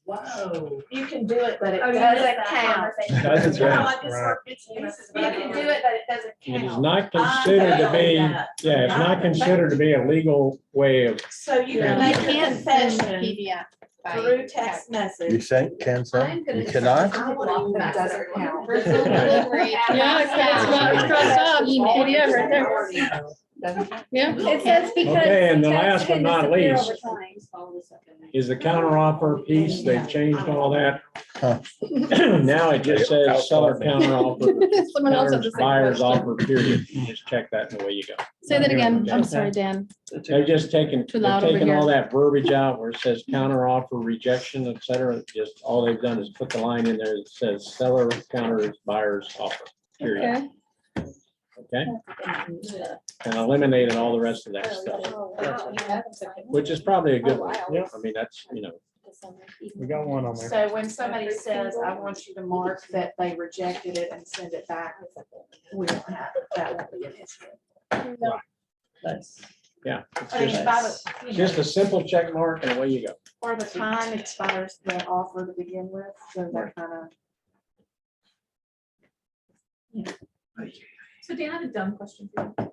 Whoa. You can do it, but it Oh, you doesn't missed that count. conversation. Doesn't No, count. I just heard bits and pieces, but You I can didn't do hear it, but it doesn't It is count. not considered to be, yeah, it's not considered to be a legal way of, So you Yeah. can make You your can't send confession PDF by through text You message. can say, I'm gonna you just- cannot? I want to That doesn't count. personal delivery. Yeah, it's crossed off, PDF right there. Yeah. It says because. Okay, and the text last but can not disappear least, over time. is the counteroffer piece. They've changed all that. Huh. Now it just says seller counteroffer, Someone else has the seller's same buyer's question. offer, period. You just check that and away you go. Say that again. I'm Okay. sorry, Dan. They're just taking, Too they're loud over taking all here. that verbiage out where it says counteroffer, rejection, et cetera. Just all they've done is put the line in there that says seller counters buyer's offer, period. Okay. Okay? And eliminated all the rest of that stuff, which is probably a good one. I mean, that's, you know, We got one on there. So when somebody says, I want you to mark that they rejected it and send it back, we don't have, that won't be an issue. Nice. yeah. It's I mean, just, by the, you just know, a simple check mark and away you go. or the time expires the offer to begin with, so that kind of. So Dan, I have a dumb question for you.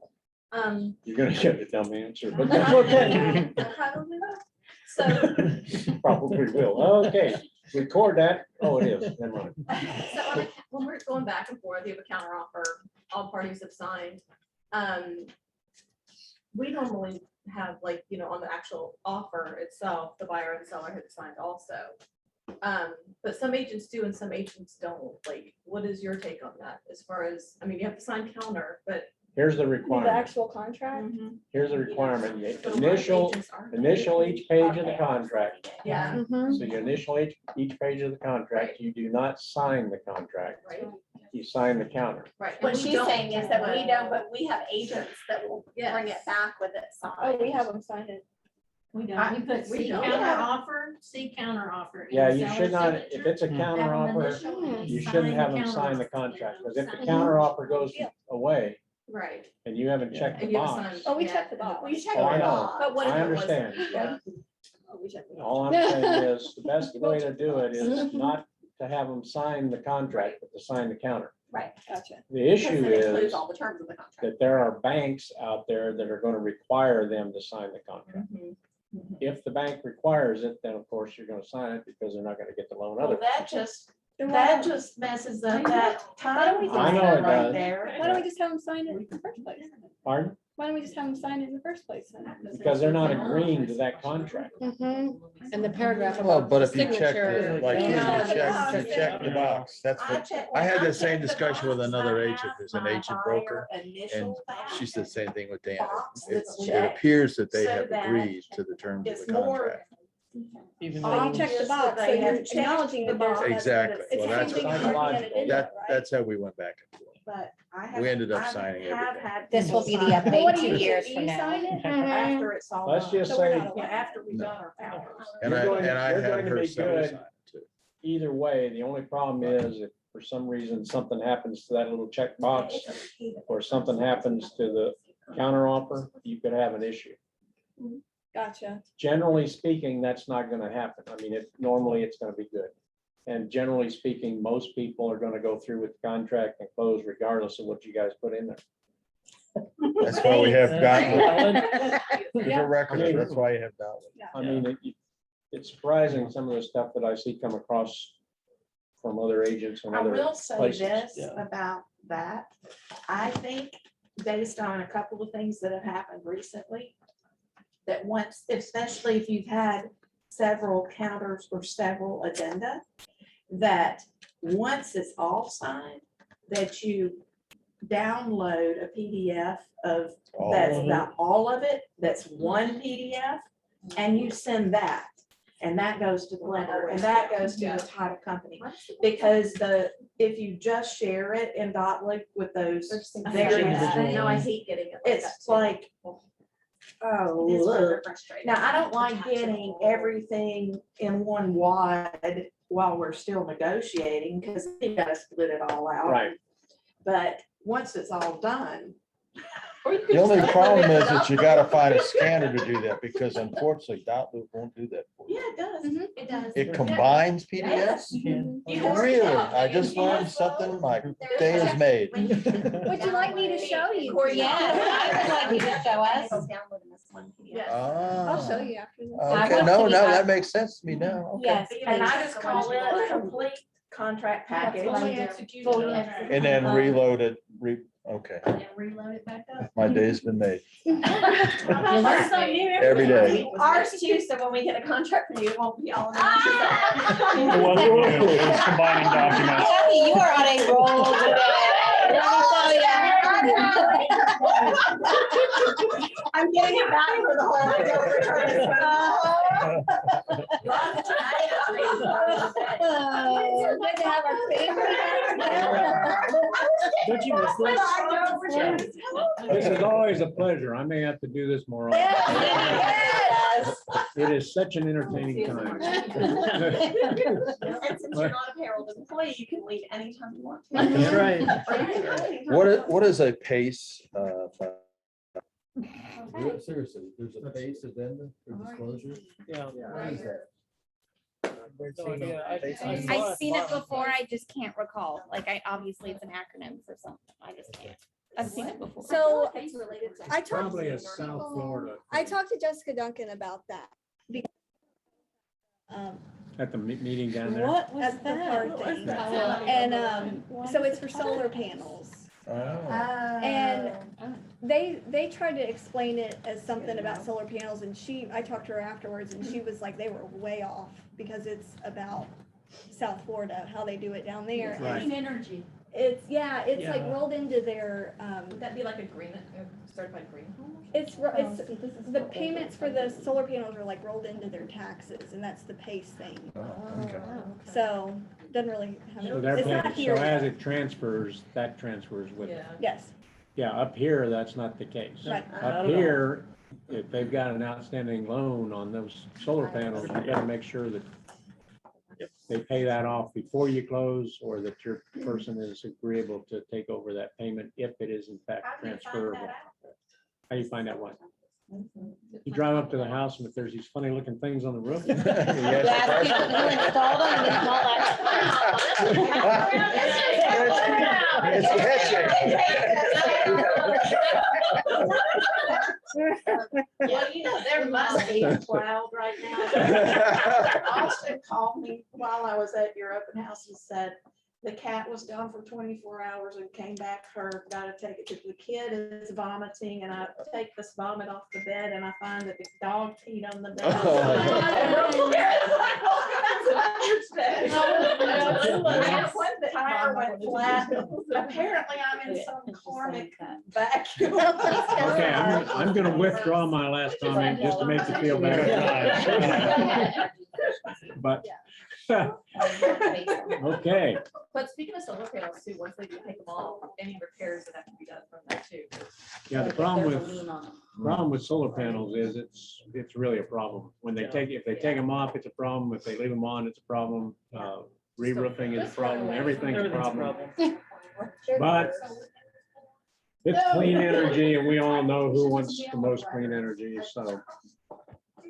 You're gonna get a dumb answer, but that's okay. So, Probably will. Okay, record that. Oh, it is. Never mind. so when we're going back and forth, you have a counter offer, all parties have signed. We normally have like, you know, on the actual offer itself, the buyer and seller had signed also. But some agents do and some agents don't. Like, what is your take on that? As far as, I mean, you have to sign counter, but. Here's the The requirement. actual contract. Here's the requirement. You but a lot of initial agents aren't. each page of the contract. Yeah, Mhm. So you initial each page of the contract, you do not sign the contract. right, You sign the counter. right. And What we she's don't, saying is that we but- don't, but we have agents that will bring it Yes. back with it Oh, signed. we have them signed it. We don't, we put we C don't. counter offer, C counter offer. in Yeah, the you seller's should not, signature. if it's a counter Have 'em offer, initial and you sign shouldn't the have them counter sign the offer. contract, because if the Mhm. counter offer goes Yeah. away Right. and you haven't checked the And you have box. signed- Oh, we yeah, checked the and box. Well, you check Oh, I the know. box. But what if I it wasn't? understand. Yeah. Oh, we checked the box. All I'm saying is, the best way to do it is not to have them sign the contract, but to sign the counter. Right. Gotcha. The Because issue it includes is all the terms of the contract. that there are banks out there that are gonna require them to sign the contract. If the bank requires it, then of course you're gonna sign it because they're not gonna get the loan Well, otherwise. Then why that don't- just messes up that Why don't we time just- I know it right does. there. Why don't we just have them sign it in the first place? Pardon? Why don't we just have them sign it in the first place then? Because they're not agreeing to that contract. Mhm. And the paragraph Well, about but the if you check, signature. the- like, you Yeah. check the box, that's I what, check- I had when the same check the discussion with box, another I agent have who's an my agent buyer broker, initial that she said the same thing with Dan. box It that's it checked, appears that they so have that agreed to the terms of it's the more contract. Even So though. you check the Just box, that so they you're have checked acknowledging the that there's. box. Exactly. It's Well, the that's same thing what- as working at a Psychological. dinner, That, right? that's how we went back and forth. but I have. We ended up I signing have everything. had This will be people the sign- Well, update what do 2 you do? years Do from you now. sign it? After it's all Let's done. just So we're say, not Yeah, allowed. after we've done our powers. And You're I, going- and I you're had going to her be sign good. it too. either way, the only problem is if for some reason something happens to that little check box or something happens to the counter offer, you could have an issue. Gotcha. Generally speaking, that's not gonna happen. I mean, normally it's gonna be good. And generally speaking, most people are gonna go through with the contract and close regardless of what you guys put in there. That's why we have gotten, Yeah. for record, that's why you have gotten. I mean, it's surprising some of the stuff that I see come across from other agents and I other will say places. this Yeah. about that. I think based on a couple of things that have happened recently, that once, especially if you've had several counters or several addenda, that once it's all signed, that you download a PDF of, All that's of it. got all of it, that's one PDF, and you send that. And that goes to the lender, and that goes to the title company. Because if you just share it in Dotlick with those various, No, I hate getting it. like that it's too. like, oh, It is rather look. frustrating. Now, I don't like getting everything in one wad while we're still negotiating, because you gotta split it all out. Right. But once it's all done, Or you could The only just problem limit is it that up. you gotta find a scanner to do that, because unfortunately, Dotloop won't do that for you. yeah, it does. It does. It combines Yes. PDFs? You can Really? work it out. I just learned something, my day is made. Would you like me to show you? Yeah, I would like you to show us. Yes. I'll show Ah, you after this. I okay, want no, to no, be- that makes sense to me now. Okay. Yes. And I just call it a complete contract package. Fully executed. And then reload it, okay, And reload it back up. my day's been made. Learn something new Every day. Ours too, so when we get a contract from you, it won't be all. It was combining documents. Kathy, you are on a roll today. Let me tell ya. I'm getting it back for the whole. Oh, good to have our family. Don't you miss this? This is always a pleasure. I may have to do this more often. Yes. It is such an entertaining time. And since you're not a payroll employee, you can leave anytime you want to. That's right. Or you can go anytime What you is, want. what is a PACE? Seriously, there's a base addenda for disclosure? Yeah. What is that? No idea. I saw I've it. seen it before, I just can't recall. Like, obviously it's an acronym for something. I just can't. I've seen it before. So It's related to. I talked, Probably a South Florida. I talked to Jessica Duncan about that. At the meeting down there. What was That's the that? hard thing. that? And so it's for solar panels. Oh, And they tried to explain it as something about solar panels, and I talked to her afterwards, and she was like, they were way off, because it's about South Florida, how they do it down there. Right. Clean energy. It's like Yeah. rolled into their, Would that be like a green, a certified green home? it's the payments for the solar panels are like rolled into their taxes, and that's the PACE thing. okay. So, doesn't really have, So they're it's not paying, so here. as it transfers, that transfers with it. Yes, Yeah, up here, that's not the case. right. Up here, if they've got an outstanding loan on those solar panels, you gotta make sure that they pay that off before you close, or that your person is agreeable to take over that payment if it is in fact transferable. How do you find that one? You drive up to the house, and if there's these funny looking things on the roof. Yes, Ask people who installed them and all that. Well, there must be a cloud right now. Austin called me while I was at your open house and said, the cat was gone for 24 hours and came back hurt, gotta take it to the kid is vomiting, and I take this vomit off the bed and I find that the dog peed on the bed. The tire went flat. Apparently I'm in some karmic vacuum. Okay, I'm gonna withdraw my last comment just to make you feel better. But, okay, But speaking of solar panels too, once they do take them off, any repairs that have to be done from that too. yeah, the problem with solar panels is it's really a problem. When they if they take them off, it's a problem. If they leave them on, it's a problem. Re-roofing is a problem, everything's a problem. But it's clean energy and we all know who wants the most clean energy, so.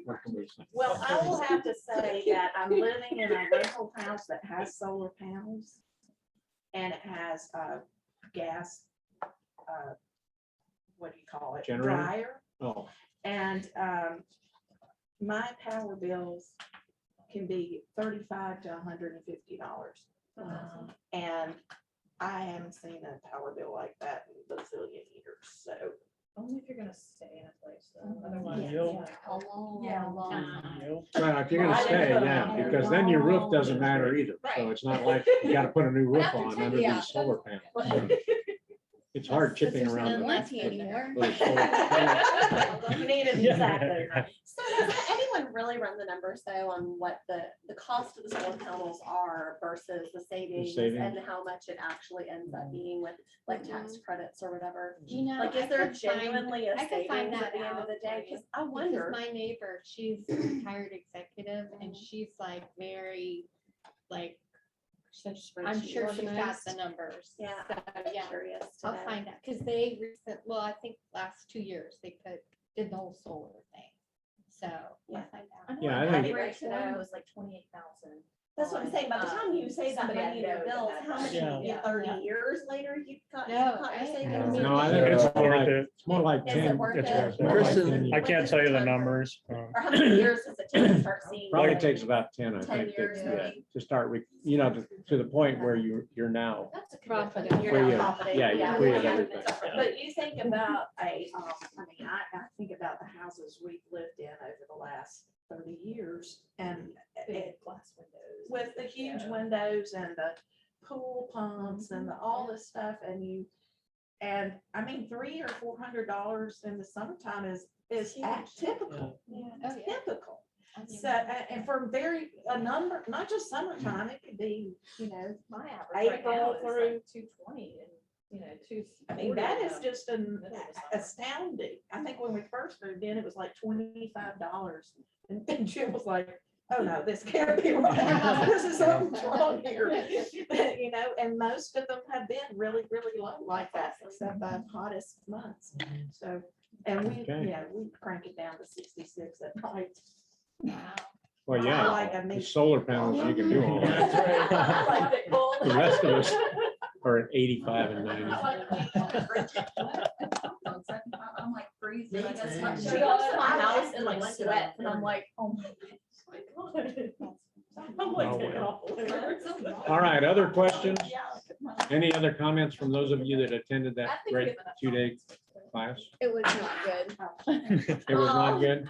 What can we say? Well, I will have to say that I'm living in a rental house that has solar panels. And it has gas, what do you call it? Generator? Dryer. Oh, And my power bills can be $35 to $150. And I haven't seen a power bill like that in a bazillion years, so. Only if you're gonna stay in a place, though. Otherwise. well, if you're gonna stay, yeah, because then your roof doesn't matter either. So it's not like you gotta put a new roof on under these solar panels. It's hard chipping around. warranty anymore. You need it exactly. So does anyone really run the numbers though on what the cost of the solar panels are versus the savings savings. and how much it actually ends up being with like tax credits or whatever? You know, Like, is I there could find- genuinely a I could find savings at that the end of out the day? for you, Because I wonder. My neighbor, she's a retired executive and she's like very, like, I'm sure she's got the numbers. Yeah, So, I'm yeah, curious to I'll know. find out, because they well, I think last 2 years they did the whole solar thing. So Yeah. I'll find out. Yeah, I That'd think- be great to know. It was like 28,000. That's what I'm saying. By the time you say that Somebody I money in your know bills, that how had many, Yeah. 30 years later you got No, caught your I- savings? No, I think it's It's more worth like, it. it's more like Is it 10. worth It's it? worth it. more like Kristen, 10 I can't tell you the numbers. Or how many years does it take to start seeing? Probably like, takes about 10, I 10 think, years, yeah, maybe. to start with, you know, to the point where you're now. That's a Profit. commitment. You're Free now of- profiting. yeah, you're free of Yeah. everything. But you think about I think about the houses we've lived in over the last 30 years and Big glass windows. with the huge Yeah. windows and the pool pumps and all this stuff and I mean, $300 or $400 in the summertime is typical, Oh, yeah. typical. I mean, So, and for a number, not just summertime, it could be, My average right April now is through- like 220 and, 240. I mean, that is in just the middle of the summer. astounding. I think when we first moved in, it was like $25. And Jim was like, oh no, this can't be right. This is something wrong here. And most of them have been really, really low like that, except the hottest months. So, and we, Okay. we crank it down to 66 at night. Wow. Well, I like yeah, a the mix. solar panels, you can do all that. The rest of us are at 85 and 90. I'm like freezing. I guess Me my- too. She comes to my house and like sweat and I'm like, oh my God. I'm like, get off the way. All right, other questions? Any other comments from those of you that attended I that think we great have enough 2-day class? It was not good. It was not good.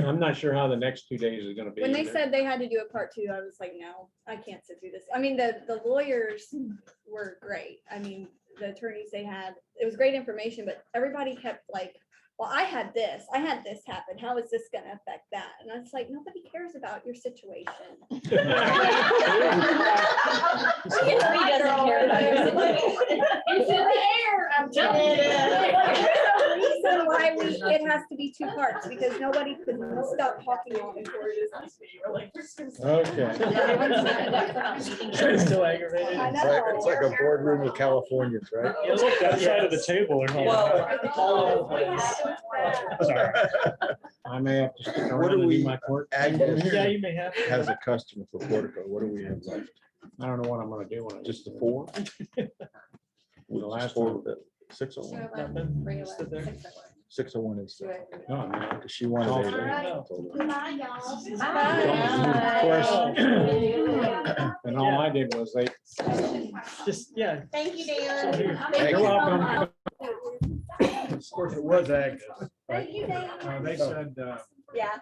I'm not sure how the next 2 days is gonna be. When they either. said they had to do a part 2, I was like, no, I can't sit through this. I mean, the lawyers were great. I mean, the attorneys they had, it was great information, but everybody kept like, well, I had this happen. How is this gonna affect that? And I was like, nobody cares about your situation. He doesn't care about your situation. It's in the air, I'm telling you. There's a reason why it has to be 2 parts, because nobody could stop talking on it. Okay. Still aggravated. I It's know. it's like a boardroom of Californians, right? You look that side of the table or Sorry. I may have to stick What around do and do we- my court. Agnes Yeah, you may have. has a customer for Portico. What do we have left? I don't know what I'm gonna do when I. Just the 4? The last Four, one. 601. 311, 601 is, No, I mean, she wanted All it. right. I told her. Bye, y'all. Of course, the And all I did was they, Just, yeah. Thank you, So Dan. here. Thank You're you so welcome. much. Of course, it was ag. Thank you, Dan. They said, Yeah.